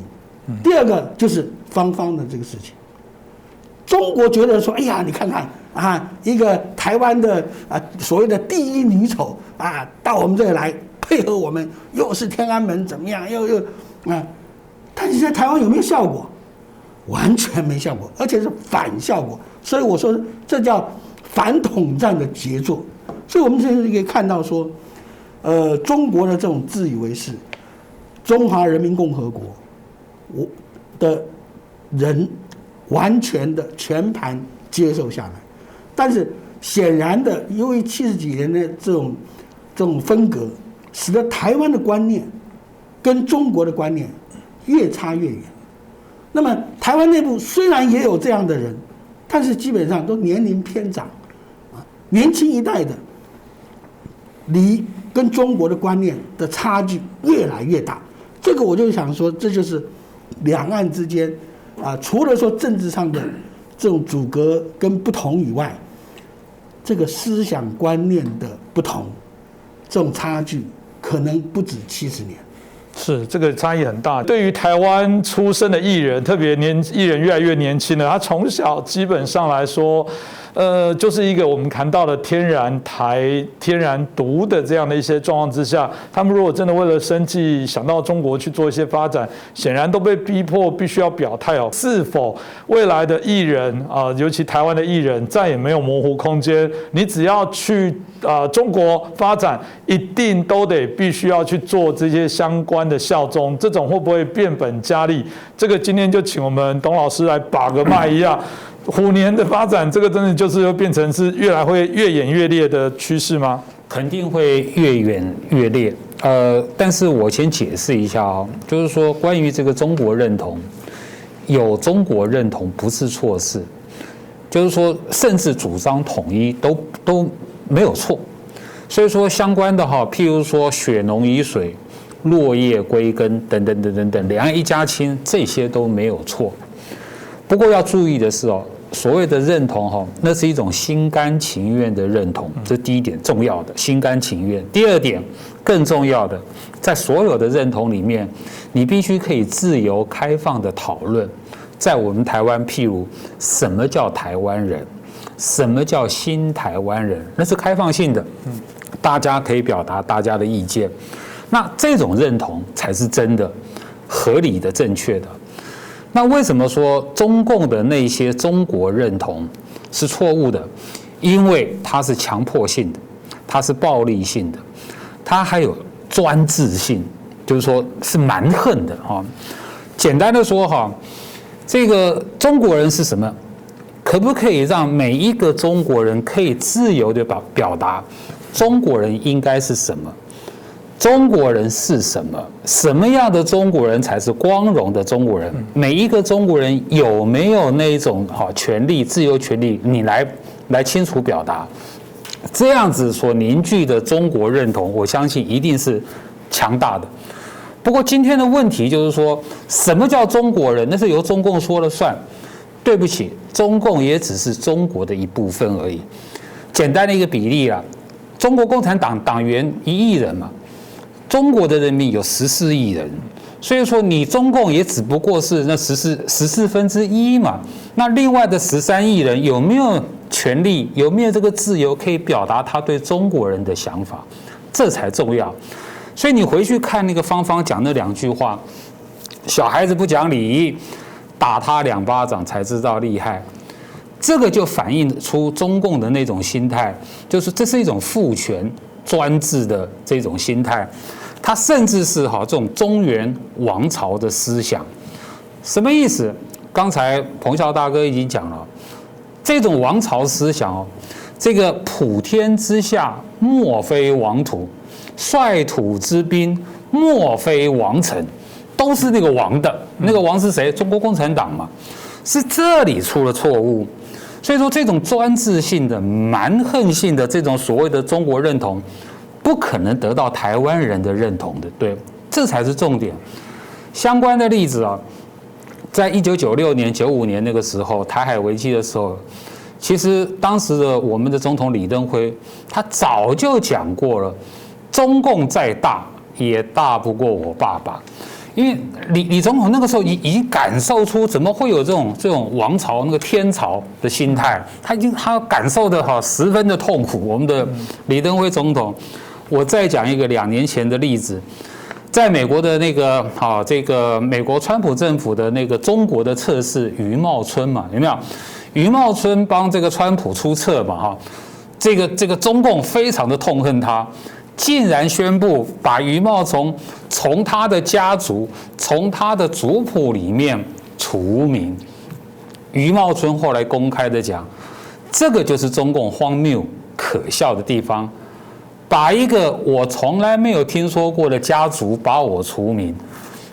第二个就是芳芳的这个事情，中国觉得说，哎呀，你看看。啊，一个台湾的所谓的第一女丑啊，到我们这里来配合我们，又是天安门怎么样，又但是在台湾有没有效果？完全没效果，而且是反效果。所以我说这叫反统战的杰作。所以我们现在可以看到说，中国的这种自以为是，中华人民共和国的人完全的全盘接受下来，但是显然的，由于70几年的这种分隔，使得台湾的观念跟中国的观念越差越远。那么台湾内部虽然也有这样的人，但是基本上都年龄偏长，年轻一代的离跟中国的观念的差距越来越大。这个我就想说，这就是两岸之间除了说政治上的这种阻隔跟不同以外，这个思想观念的不同，这种差距可能不止70年。是，这个差异很大。对于台湾出生的艺人，特别艺人越来越年轻了，他从小基本上来说，就是一个我们谈到的天然独的这样的一些状况之下，他们如果真的为了生计想到中国去做一些发展，显然都被逼迫必须要表态哦，是否未来的艺人尤其台湾的艺人再也没有模糊空间，你只要去中国发展，一定都得必须要去做这些相关的效忠，这种会不会变本加厉？这个今天就请我们董老师来把个脉一样。虎年的发展，这个真的就是会变成是会越演越烈的趋势吗？肯定会越演越烈。但是我先解释一下就是说关于这个中国认同，有中国认同不是错事，就是说甚至主张统一都没有错。所以说相关的譬如说血浓于水、落叶归根等等等等等，两岸一家亲，这些都没有错。不过要注意的是所谓的认同那是一种心甘情愿的认同，这是第一点重要的，心甘情愿。第二点更重要的，在所有的认同里面，你必须可以自由开放的讨论。在我们台湾，譬如什么叫台湾人，什么叫新台湾人，那是开放性的，大家可以表达大家的意见。那这种认同才是真的、合理的、正确的。那为什么说中共的那些中国认同是错误的？因为它是强迫性的，它是暴力性的，它还有专制性，就是说是蛮横的简单的说这个中国人是什么？可不可以让每一个中国人可以自由的表达中国人应该是什么？中国人是什么？什么样的中国人才是光荣的中国人？每一个中国人有没有那种权利、自由权利？你来清楚表达，这样子所凝聚的中国认同，我相信一定是强大的。不过今天的问题就是说，什么叫中国人？那是由中共说了算。对不起，中共也只是中国的一部分而已。简单的一个比例中国共产党党员1亿人嘛。中国的人民有14亿人，所以说你中共也只不过是那14%嘛。那另外的13亿人有没有权利，有没有这个自由可以表达他对中国人的想法？这才重要。所以你回去看那个芳芳讲那2句话，小孩子不讲理，打他2巴掌才知道厉害。这个就反映出中共的那种心态，就是这是一种父权专制的这种心态，它甚至是这种中原王朝的思想。什么意思？刚才彭孝大哥已经讲了，这种王朝思想这个普天之下莫非王土，率土之滨莫非王臣，都是那个王的。那个王是谁？中国共产党嘛，是这里出了错误。所以说，这种专制性的、蛮横性的这种所谓的中国认同，不可能得到台湾人的认同的，对，这才是重点。相关的例子在1996年、95年那个时候，台海危机的时候，其实当时的我们的总统李登辉，他早就讲过了，中共再大也大不过我爸爸。因为李总统那个时候已经感受出怎么会有这种王朝那个天朝的心态，他感受的十分的痛苦。我们的李登辉总统，我再讲一个2年前的例子，在美国的那个这个美国川普政府的那个中国的测试余茂春嘛，有没有？余茂春帮这个川普出测嘛，这个中共非常的痛恨他，竟然宣布把余茂春从他的家族、从他的族谱里面除名。余茂春后来公开的讲，这个就是中共荒谬可笑的地方。把一个我从来没有听说过的家族把我除名，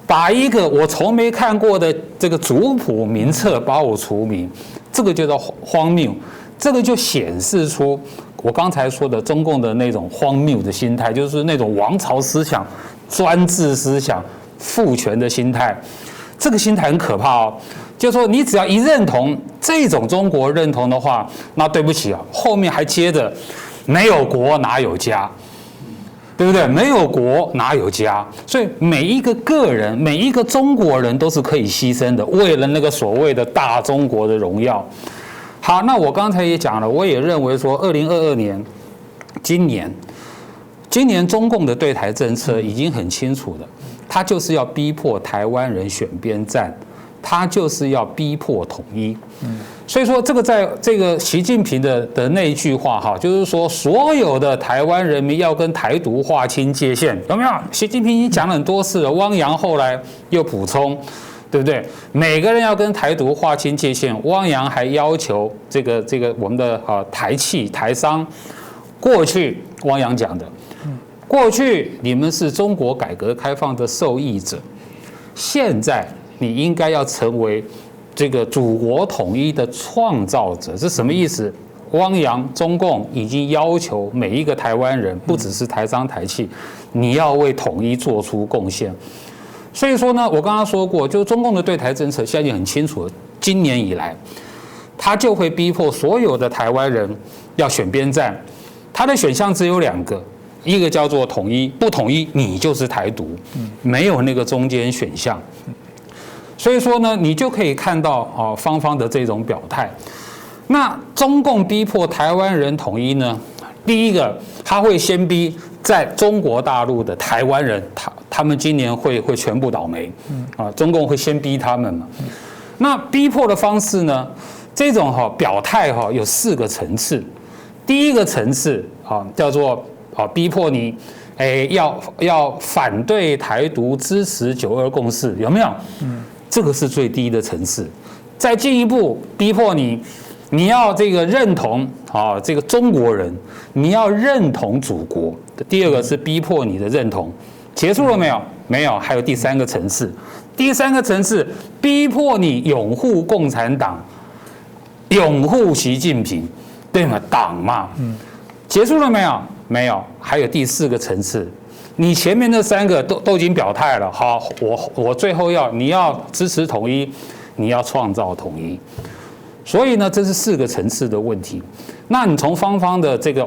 把一个我从没看过的这个族谱名册把我除名，这个就叫荒谬。这个就显示出我刚才说的中共的那种荒谬的心态，就是那种王朝思想、专制思想、父权的心态。这个心态很可怕哦。就是说，你只要一认同这种中国认同的话，那对不起啊，后面还接着。没有国哪有家，对不对？没有国哪有家？所以每一个个人，每一个中国人都是可以牺牲的，为了那个所谓的大中国的荣耀。好，那我刚才也讲了，我也认为说，2022年，今年中共的对台政策已经很清楚了，他就是要逼迫台湾人选边站，他就是要逼迫统一。所以说，这个在这个习近平的那一句话哈，就是说所有的台湾人民要跟台独划清界限，有没有？习近平已经讲了很多次了，汪洋后来又补充，对不对？每个人要跟台独划清界限，汪洋还要求这个我们的台企台商，过去汪洋讲的，过去你们是中国改革开放的受益者，现在你应该要成为这个祖国统一的创造者。是什么意思？汪洋中共已经要求每一个台湾人，不只是台商台企，你要为统一做出贡献。所以说呢，我刚刚说过，就是中共的对台政策现在已经很清楚了，今年以来，他就会逼迫所有的台湾人要选边站，他的选项只有2个，一个叫做统一，不统一你就是台独，没有那个中间选项。所以说呢，你就可以看到方方的这种表态。那中共逼迫台湾人统一呢，第一个他会先逼在中国大陆的台湾人，他们今年会全部倒霉中共会先逼他们嘛。那逼迫的方式呢，这种表态有4个层次。第一个层次叫做逼迫你要反对台独，支持9·2共识，有没有？这个是最低的层次。再进一步逼迫你要这个认同这个中国人，你要认同祖国。第2个是逼迫你的认同。结束了没有？没有，还有第3个层次。第3个层次逼迫你拥护共产党，拥护习近平，对吗？党嘛。结束了没有？没有，还有第4个层次。你前面那3个都已经表态了，好，我最后你要支持统一，你要创造统一。所以呢，这是4个层次的问题。那你从方方的这个，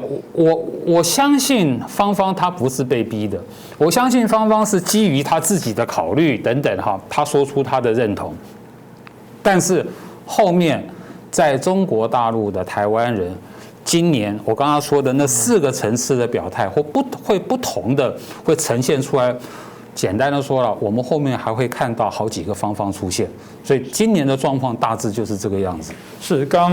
我相信方方他不是被逼的，我相信方方是基于他自己的考虑等等他说出他的认同。但是后面在中国大陆的台湾人，今年我刚刚说的那4个层次的表态，会不同的会呈现出来。简单的说了，我们后面还会看到好几个方方出现，所以今年的状况大致就是这个样子。是刚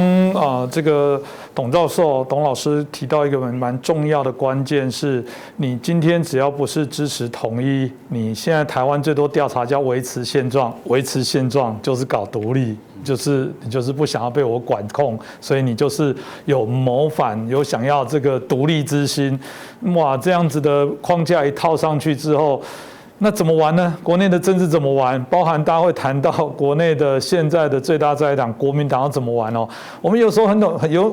这个董教授、董老师提到一个蛮重要的关键，是你今天只要不是支持统一，你现在台湾最多调查叫维持现状，维持现状就是搞独立。你就是不想要被我管控，所以你就是有谋反，有想要这个独立之心，哇，这样子的框架一套上去之后，那怎么玩呢？国内的政治怎么玩？包含大家会谈到国内的现在的最大在野党国民党要怎么玩哦。我们有时候很有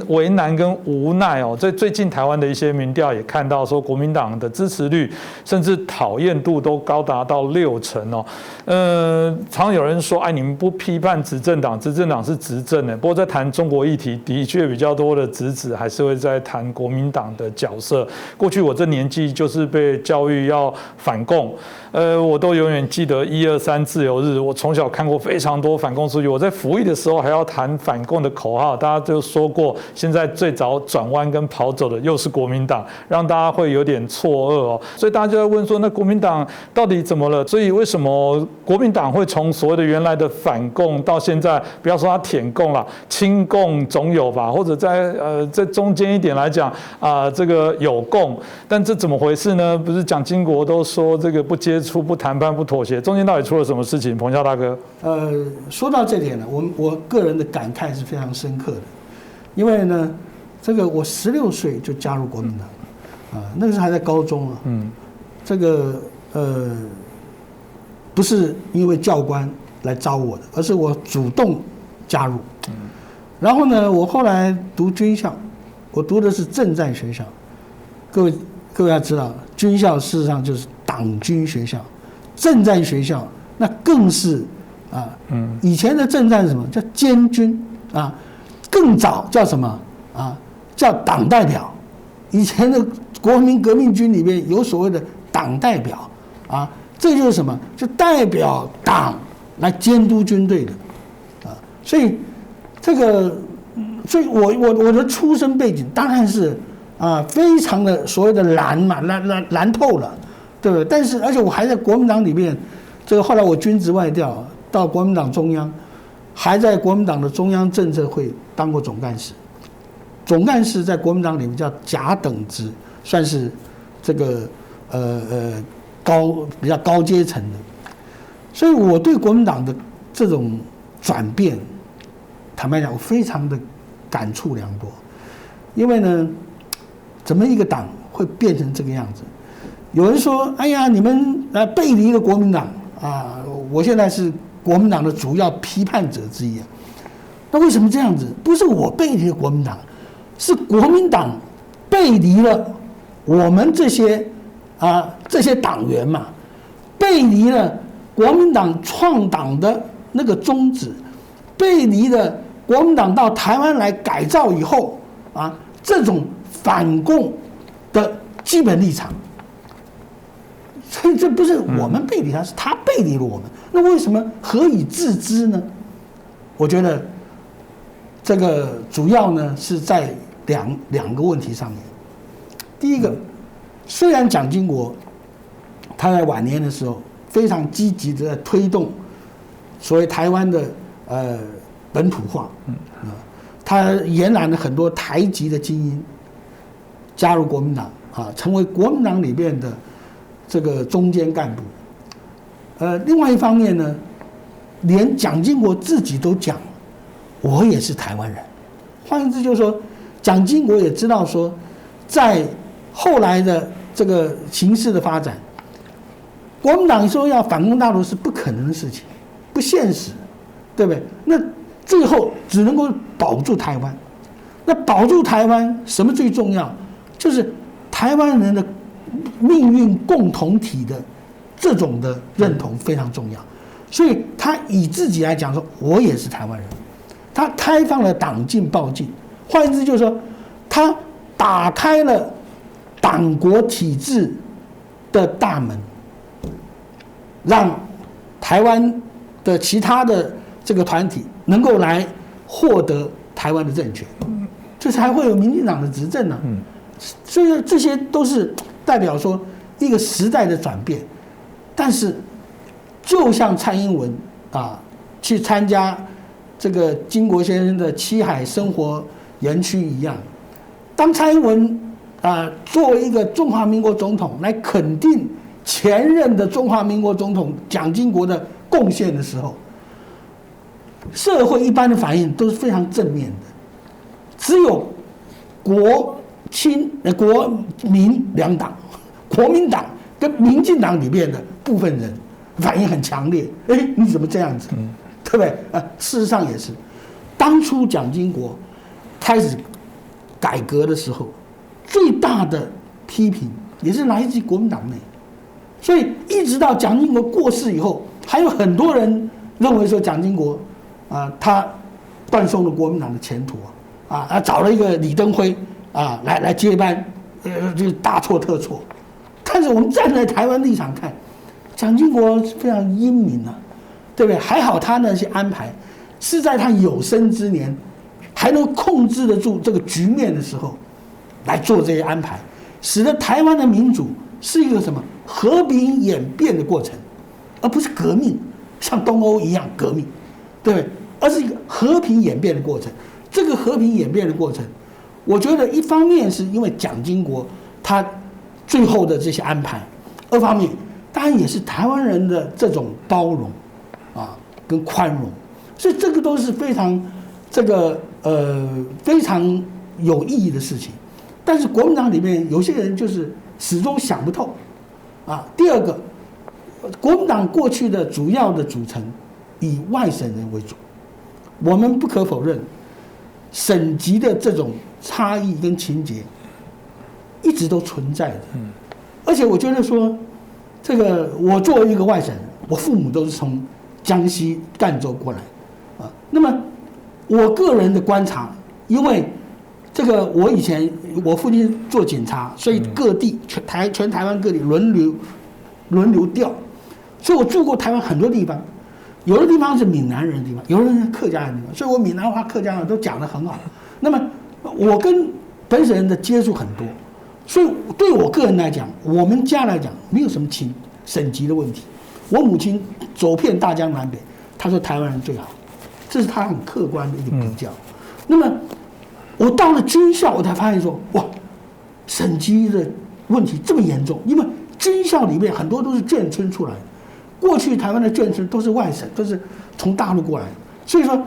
为难跟无奈哦。最近台湾的一些民调也看到说，国民党的支持率甚至讨厌度都高达到60%哦。常有人说，哎，你们不批判执政党，执政党是执政的。不过在谈中国议题，的确比较多的直指还是会在谈国民党的角色。过去我这年纪就是被教育要反共。我都永远记得1、2、3自由日。我从小看过非常多反共书籍，我在服役的时候还要谈反共的口号。大家就说过，现在最早转弯跟跑走的又是国民党，让大家会有点错愕哦。所以大家就在问说，那国民党到底怎么了？所以为什么国民党会从所谓的原来的反共到现在，不要说他舔共了，亲共总有吧，或者在中间一点来讲这个有共，但这怎么回事呢？不是蒋经国都说这个不接触、不谈判、不妥协，中间到底出了什么事情？彭孝大哥，说到这点呢，我个人的感慨是非常深刻的，因为呢，这个我16岁就加入国民党，那个时候还在高中啊，这个不是因为教官来招我的，而是我主动加入。然后呢，我后来读军校，我读的是政战学校。各位要知道，军校事实上就是党军学校，政战学校那更是以前的政战是什么叫监军啊？更早叫什么啊？叫党代表。以前的国民革命军里面有所谓的党代表啊，这就是什么？就代表党来监督军队的啊。所以我的出身背景当然是非常的所谓的蓝嘛，蓝透了，对不对？但是而且我还在国民党里面，这个后来我军职外调到国民党中央，还在国民党的中央政策会当过总干事。总干事在国民党里面叫甲等职，算是这个比较高阶层的。所以我对国民党的这种转变，坦白讲，我非常的感触良多。因为呢，怎么一个党会变成这个样子？有人说：“哎呀，你们背离了国民党啊！”我现在是国民党的主要批判者之一啊。那为什么这样子？不是我背离了国民党，是国民党背离了我们这些党员嘛，背离了国民党创党的那个宗旨，背离了国民党到台湾来改造以后这种反共的基本立场。所以这不是我们背离他，是他背离了我们。那为什么何以致之呢？我觉得这个主要呢是在两个问题上面。第一个，虽然蒋经国他在晚年的时候非常积极的在推动所谓台湾的本土化，他延揽了很多台籍的精英加入国民党成为国民党里面的这个中坚干部。另外一方面呢，连蒋经国自己都讲，我也是台湾人。换言之，就是说，蒋经国也知道说，在后来的这个形势的发展，国民党说要反攻大陆是不可能的事情，不现实，对不对？那最后只能够保住台湾。那保住台湾，什么最重要？就是台湾人的命运共同体的这种的认同非常重要。所以他以自己来讲说，我也是台湾人。他开放了党禁报禁，换言之就是说，他打开了党国体制的大门，让台湾的其他的这个团体能够来获得台湾的政权，这才会有民进党的执政呢。所以这些都是代表说一个时代的转变。但是，就像蔡英文去参加这个经国先生的七海生活园区一样，当蔡英文作为一个中华民国总统来肯定前任的中华民国总统蒋经国的贡献的时候，社会一般的反应都是非常正面的。只有国民两党，国民党跟民进党里面的部分人反应很强烈。你怎么这样子？对不对？事实上也是，当初蒋经国开始改革的时候，最大的批评也是来自于国民党内。所以一直到蒋经国过世以后，还有很多人认为说蒋经国他断送了国民党的前途找了一个李登辉来接班，就大错特错。但是我们站在台湾立场看，蒋经国非常英明啊，对不对？还好他那些安排是在他有生之年还能控制得住这个局面的时候来做这些安排，使得台湾的民主是一个什么和平演变的过程，而不是革命，像东欧一样革命，对不对？而是一个和平演变的过程。这个和平演变的过程，我觉得一方面是因为蒋经国他最后的这些安排，二方面当然也是台湾人的这种包容啊跟宽容，所以这个都是非常非常有意义的事情。但是国民党里面有些人就是始终想不透啊。第二个，国民党过去的主要的组成以外省人为主，我们不可否认省级的这种差异跟情节一直都存在的。而且我觉得说，这个我作为一个外省人，我父母都是从江西赣州过来啊。那么我个人的观察，因为这个我以前我父亲做警察，所以各地全台湾各地轮流调，所以我住过台湾很多地方。有的地方是闽南人的地方，有的是客家人的地方，所以我闽南话、客家话都讲得很好。那么我跟本省人的接触很多，所以对我个人来讲，我们家来讲没有什么省级的问题。我母亲走遍大江南北，她说台湾人最好，这是她很客观的一个比较。那么我到了军校，我才发现说，哇，省级的问题这么严重，因为军校里面很多都是眷村出来的。过去台湾的眷村都是外省，都是从大陆过来的，所以说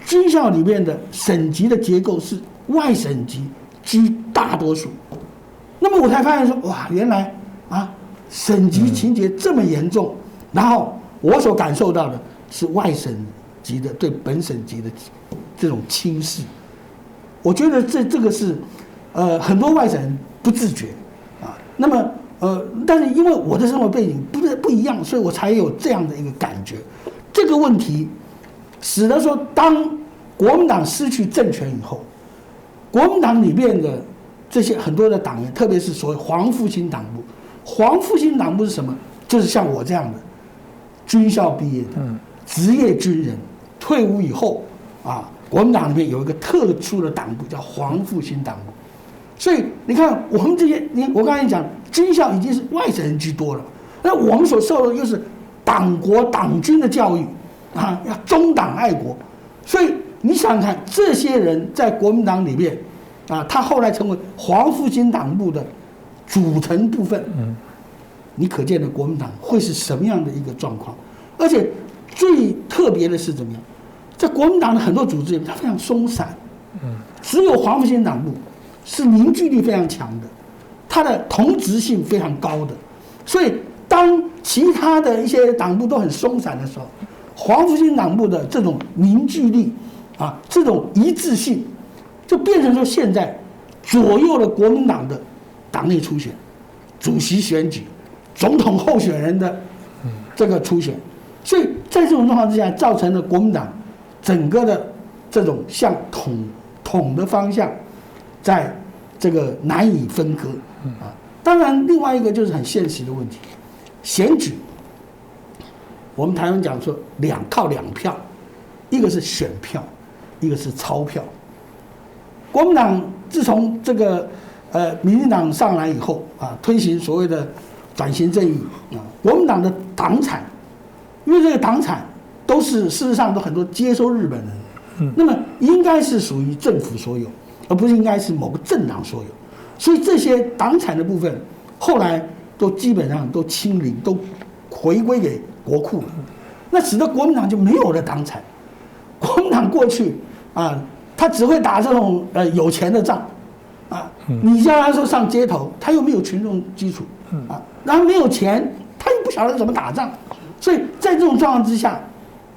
军校里面的省级的结构是外省级居大多数。那么我才发现说，哇，原来啊省级情节这么严重，然后我所感受到的是外省级的对本省级的这种轻视。我觉得这个是很多外省人不自觉啊。那么但是因为我的生活背景不一样，所以我才有这样的一个感觉。这个问题使得说，当国民党失去政权以后，国民党里面的这些很多的党员，特别是所谓黄复兴党部，黄复兴党部是什么？就是像我这样的军校毕业的职业军人，退伍以后啊，国民党里面有一个特殊的党部叫黄复兴党部。所以你看，我们这些，我刚才讲，军校已经是外省人居多了，那我们所受的又是党国党军的教育啊，要忠党爱国。所以你想想看，这些人在国民党里面啊，他后来成为黄复兴党部的组成部分，你可见的国民党会是什么样的一个状况？而且最特别的是怎么样，在国民党的很多组织里面，它非常松散，只有黄复兴党部是凝聚力非常强的，它的同质性非常高的，所以当其他的一些党部都很松散的时候，黄复兴党部的这种凝聚力啊，这种一致性，就变成说现在左右了国民党的党内初选、主席选举、总统候选人的这个初选，所以在这种状况之下，造成了国民党整个的这种向统的方向，在这个难以分割啊。当然，另外一个就是很现实的问题，选举，我们台湾讲说靠两票，一个是选票，一个是钞票。国民党自从这个民进党上来以后啊，推行所谓的转型正义啊，国民党的党产，因为这个党产都是事实上都很多接收日本人，那么应该是属于政府所有，而不是应该是某个政党所有。所以这些党产的部分，后来都基本上都清零，都回归给国库了。那使得国民党就没有了党产。国民党过去啊，他只会打这种有钱的仗啊，你叫他说上街头，他又没有群众基础啊，然后没有钱，他又不晓得怎么打仗。所以在这种状况之下，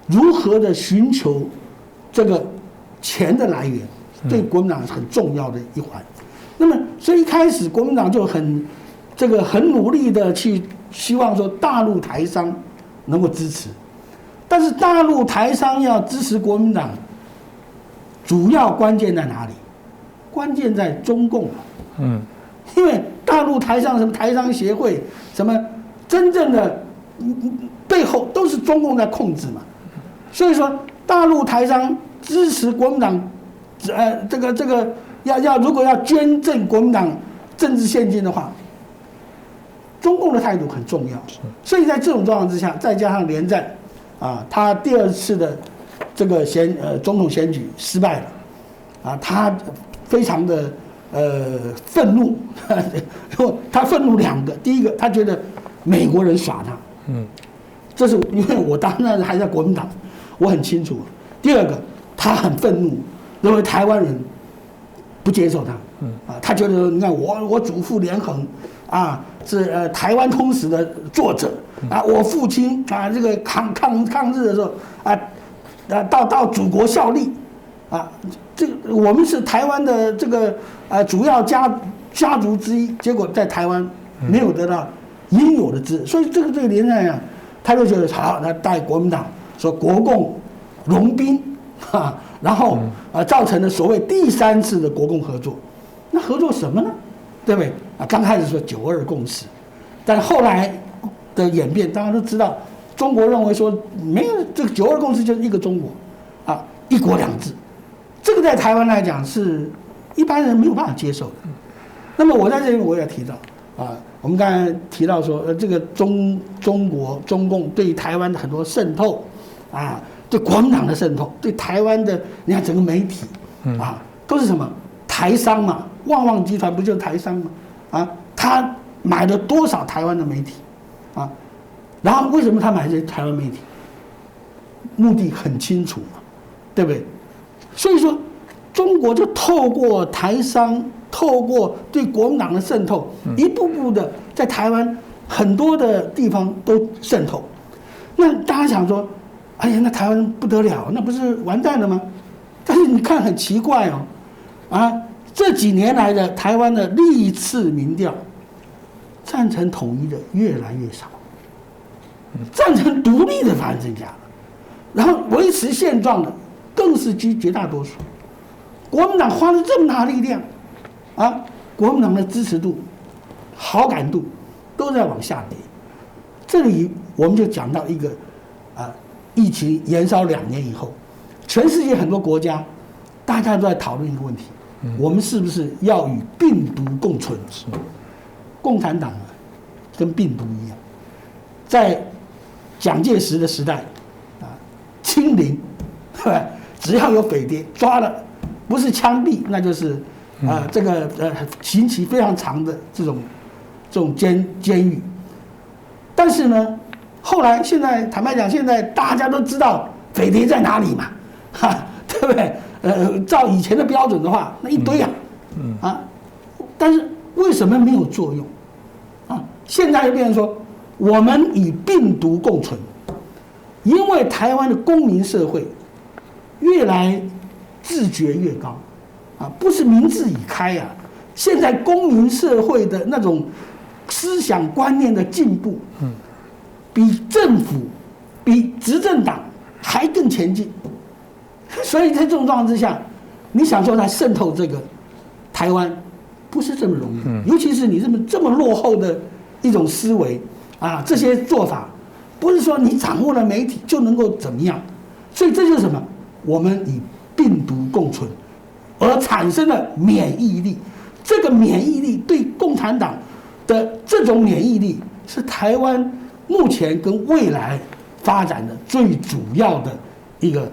如何的寻求这个钱的来源，对国民党是很重要的一环。那么，所以一开始国民党就很努力的去希望说大陆台商能够支持，但是大陆台商要支持国民党，主要关键在哪里？关键在中共因为大陆台商什么台商协会，什么真正的背后都是中共在控制嘛。所以说，大陆台商支持国民党，这个如果要捐赠国民党政治献金的话，中共的态度很重要。所以在这种状况之下，再加上连战，他第2次的这个总统选举失败了，他非常的愤怒，他愤怒2个，第一个他觉得美国人耍他，这是因为我当然还在国民党，我很清楚。第2个他很愤怒，认为台湾人不接受他，他觉得你看我祖父连横是台湾通史的作者我父亲这个抗日的时候到祖国效力我们是台湾的这个主要家族之一，结果在台湾没有得到应有的支持，所以这个连战他就觉得好，他带国民党说国共融宾然后造成了所谓第3次的国共合作。那合作什么呢？对不对？刚开始说9·2共识，但后来的演变，大家都知道，中国认为说没有这个9·2共识就是一个中国1国2制，这个在台湾来讲是一般人没有办法接受的。那么我在这里我也提到我们刚才提到说这个中共对台湾的很多渗透对国民党的渗透，对台湾的你看整个媒体都是什么台商嘛，旺旺集团不就是台商吗？他买了多少台湾的媒体然后为什么他买这些台湾媒体？目的很清楚嘛，对不对？所以说中国就透过台商，透过对国民党的渗透，一步步的在台湾很多的地方都渗透。那大家想说，哎呀，那台湾不得了，那不是完蛋了吗？但是你看很奇怪这几年来的台湾的历次民调，赞成统一的越来越少，赞成独立的反而增加了，然后维持现状的更是居绝大多数。国民党花了这么大力量国民党的支持度、好感度都在往下跌。这里我们就讲到一个疫情延烧2年以后，全世界很多国家大家都在讨论一个问题，我们是不是要与病毒共存？共产党跟病毒一样，在蒋介石的时代清零，只要有匪谍抓了，不是枪毙，那就是这个刑期非常长的这种监狱。但是呢，后来现在坦白讲，现在大家都知道匪谍在哪里嘛，对不对？照以前的标准的话，那一堆但是为什么没有作用现在就变成说，我们与病毒共存，因为台湾的公民社会越来自觉越高不是民智已开现在公民社会的那种思想观念的进步，比政府、比执政党还更前进。所以在这种状况之下，你想说它渗透这个台湾，不是这么容易。尤其是你这么落后的一种思维这些做法，不是说你掌握了媒体就能够怎么样。所以这就是什么？我们与病毒共存，而产生了免疫力。这个免疫力对共产党的这种免疫力，是台湾目前跟未来发展的最主要的一个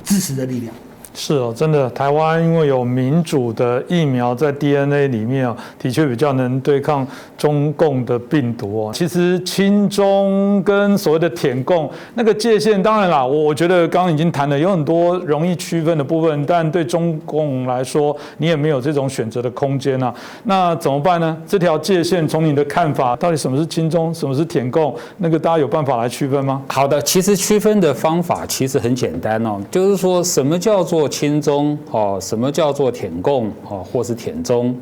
支持的力量。是真的，台湾因为有民主的疫苗在 DNA 里面的确比较能对抗中共的病毒其实亲中跟所谓的舔共那个界限，当然啦，我觉得刚刚已经谈了，有很多容易区分的部分，但对中共来说，你也没有这种选择的空间那怎么办呢？这条界限从你的看法，到底什么是亲中，什么是舔共，那个大家有办法来区分吗？好的，其实区分的方法其实很简单就是说什么叫做亲中什么叫做舔共或是舔中？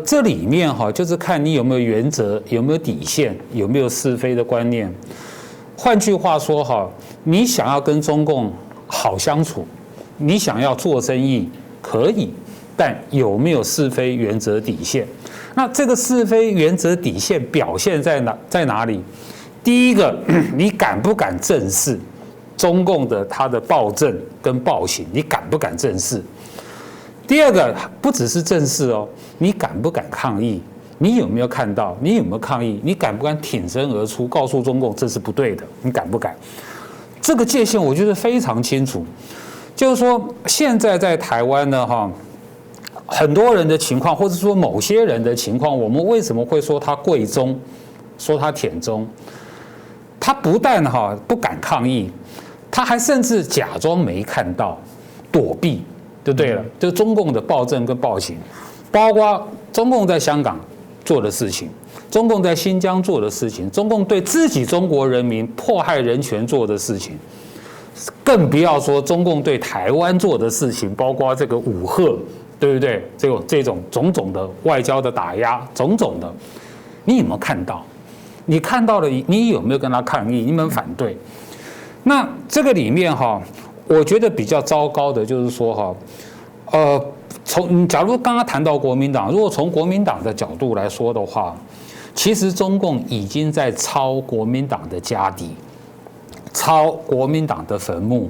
这里面就是看你有没有原则，有没有底线，有没有是非的观念。换句话说你想要跟中共好相处，你想要做生意可以，但有没有是非原则底线？那这个是非原则底线表现在哪里？第一个，你敢不敢正视中共的他的暴政跟暴行？你敢不敢正视？第二个，不只是正视哦，你敢不敢抗议？你有没有看到？你有没有抗议？你敢不敢挺身而出，告诉中共这是不对的？你敢不敢？这个界限我觉得非常清楚。就是说，现在在台湾呢，很多人的情况，或者说某些人的情况，我们为什么会说他跪中，说他舔中？他不但不敢抗议，他还甚至假装没看到，躲避，就对了。就是中共的暴政跟暴行，包括中共在香港做的事情，中共在新疆做的事情，中共对自己中国人民迫害人权做的事情，更不要说中共对台湾做的事情，包括这个武吓，对不对？这种种种的外交的打压，种种的，你有没有看到？你看到了，你有没有跟他抗议？你有没有反对？那这个里面我觉得比较糟糕的就是说假如刚刚谈到国民党，如果从国民党的角度来说的话，其实中共已经在抄国民党的家底，抄国民党的坟墓，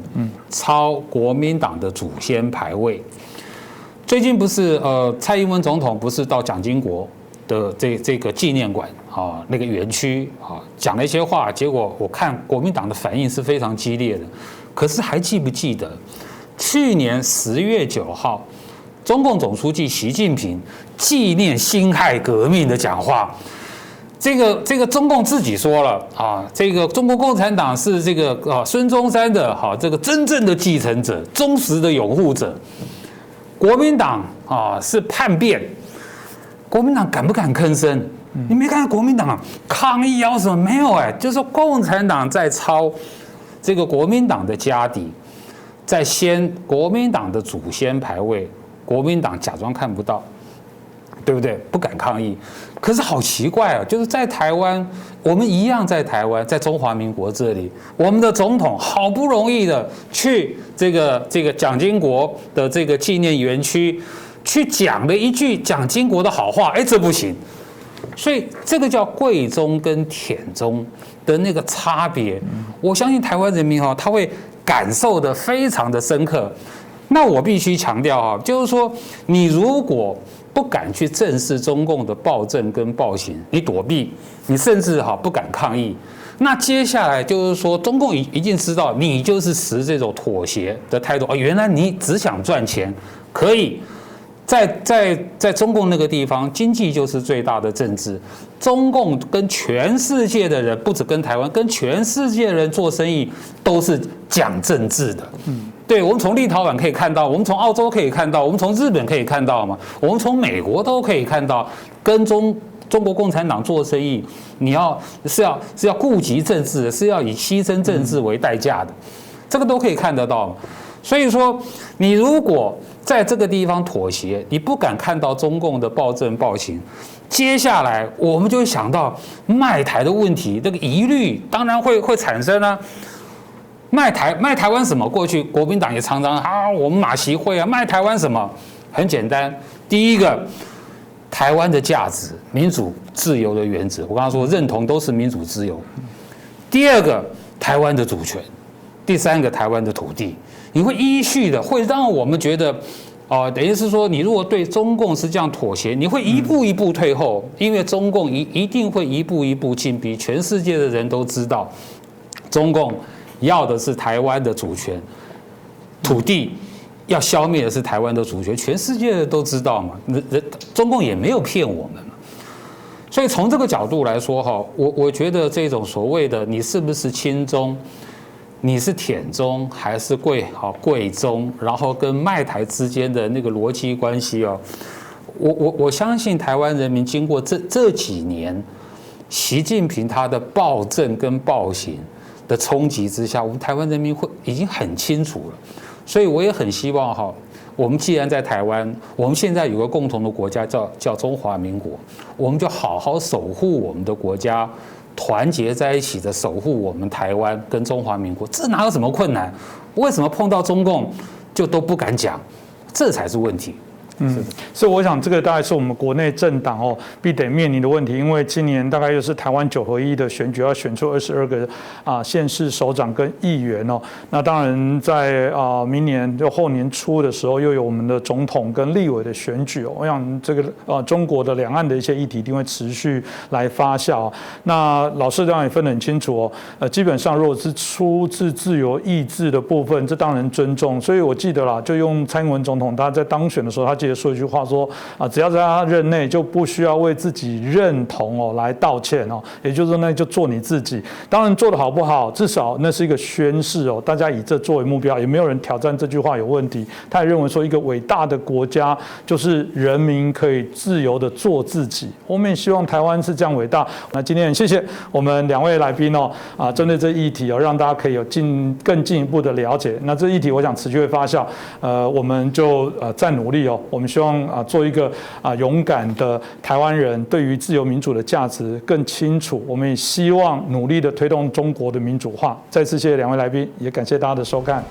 抄国民党的祖先牌位。最近不是蔡英文总统不是到蒋经国的这个纪念馆那个园区讲了一些话，结果我看国民党的反应是非常激烈的。可是还记不记得去年10月9号，中共总书记习近平纪念辛亥革命的讲话？这个中共自己说了这个中国共产党是这个孙中山的这个真正的继承者，忠实的拥护者。国民党是叛变，国民党敢不敢吭声？你没看到国民党抗议什么没有？就是说共产党在抄这个国民党的家底，在掀国民党的祖先牌位，国民党假装看不到，对不对？不敢抗议。可是好奇怪就是在台湾，我们一样在台湾，在中华民国这里，我们的总统好不容易的去这个蒋经国的这个纪念园区，去讲了一句蒋经国的好话，这不行。所以这个叫跪中跟舔中的那个差别，我相信台湾人民他会感受得非常的深刻。那我必须强调就是说，你如果不敢去正视中共的暴政跟暴行，你躲避，你甚至不敢抗议，那接下来就是说，中共一定知道你就是持这种妥协的态度原来你只想赚钱，可以。在中共那个地方，经济就是最大的政治。中共跟全世界的人，不止跟台湾，跟全世界的人做生意都是讲政治的。对，我们从立陶宛可以看到，我们从澳洲可以看到，我们从日本可以看到嘛，我们从美国都可以看到，跟中国共产党做生意，你是要顾及政治的，是要以牺牲政治为代价的，这个都可以看得到。所以说，你如果在这个地方妥协，你不敢看到中共的暴政暴行，接下来我们就会想到卖台的问题，这个疑虑当然会产生啊。卖台湾什么？过去国民党也常常我们马习会卖台湾什么？很简单，第一个，台湾的价值，民主自由的原则，我刚刚说认同都是民主自由。第二个，台湾的主权。第三个，台湾的土地。你会依序的，会让我们觉得，等于是说，你如果对中共是这样妥协，你会一步一步退后，因为中共一定会一步一步进逼。全世界的人都知道，中共要的是台湾的主权，土地要消灭的是台湾的主权，全世界都知道嘛。中共也没有骗我们嘛。所以从这个角度来说，我觉得这种所谓的你是不是亲中？你是舔中还是跪中？然后跟卖台之间的那个逻辑关系我相信台湾人民经过这几年，习近平他的暴政跟暴行的冲击之下，我们台湾人民已经很清楚了。所以我也很希望我们既然在台湾，我们现在有个共同的国家叫中华民国，我们就好好守护我们的国家。团结在一起的守护我们台湾跟中华民国，这哪有什么困难？为什么碰到中共就都不敢讲？这才是问题。所以我想这个大概是我们国内政党必得面临的问题，因为今年大概又是台湾9合1的选举，要选出22个县市首长跟议员那当然在明年就后年初的时候，又有我们的总统跟立委的选举我想这个中国的两岸的一些议题一定会持续来发酵。那老师当然也分得很清楚基本上如果是出自自由意志的部分，这当然尊重。所以我记得啦，就用蔡英文总统他在当选的时候，他记得说一句话说只要在他任内就不需要为自己认同来道歉也就是说那就做你自己。当然做得好不好，至少那是一个宣示大家以这作为目标，也没有人挑战这句话有问题。他也认为说一个伟大的国家就是人民可以自由的做自己。我们也希望台湾是这样伟大。那今天很谢谢我们2位来宾针对这议题让大家可以有更进一步的了解。那这议题我想持续会发酵，我们就再努力我们希望做一个勇敢的台湾人，对于自由民主的价值更清楚。我们也希望努力的推动中国的民主化。再次谢谢2位来宾，也感谢大家的收看。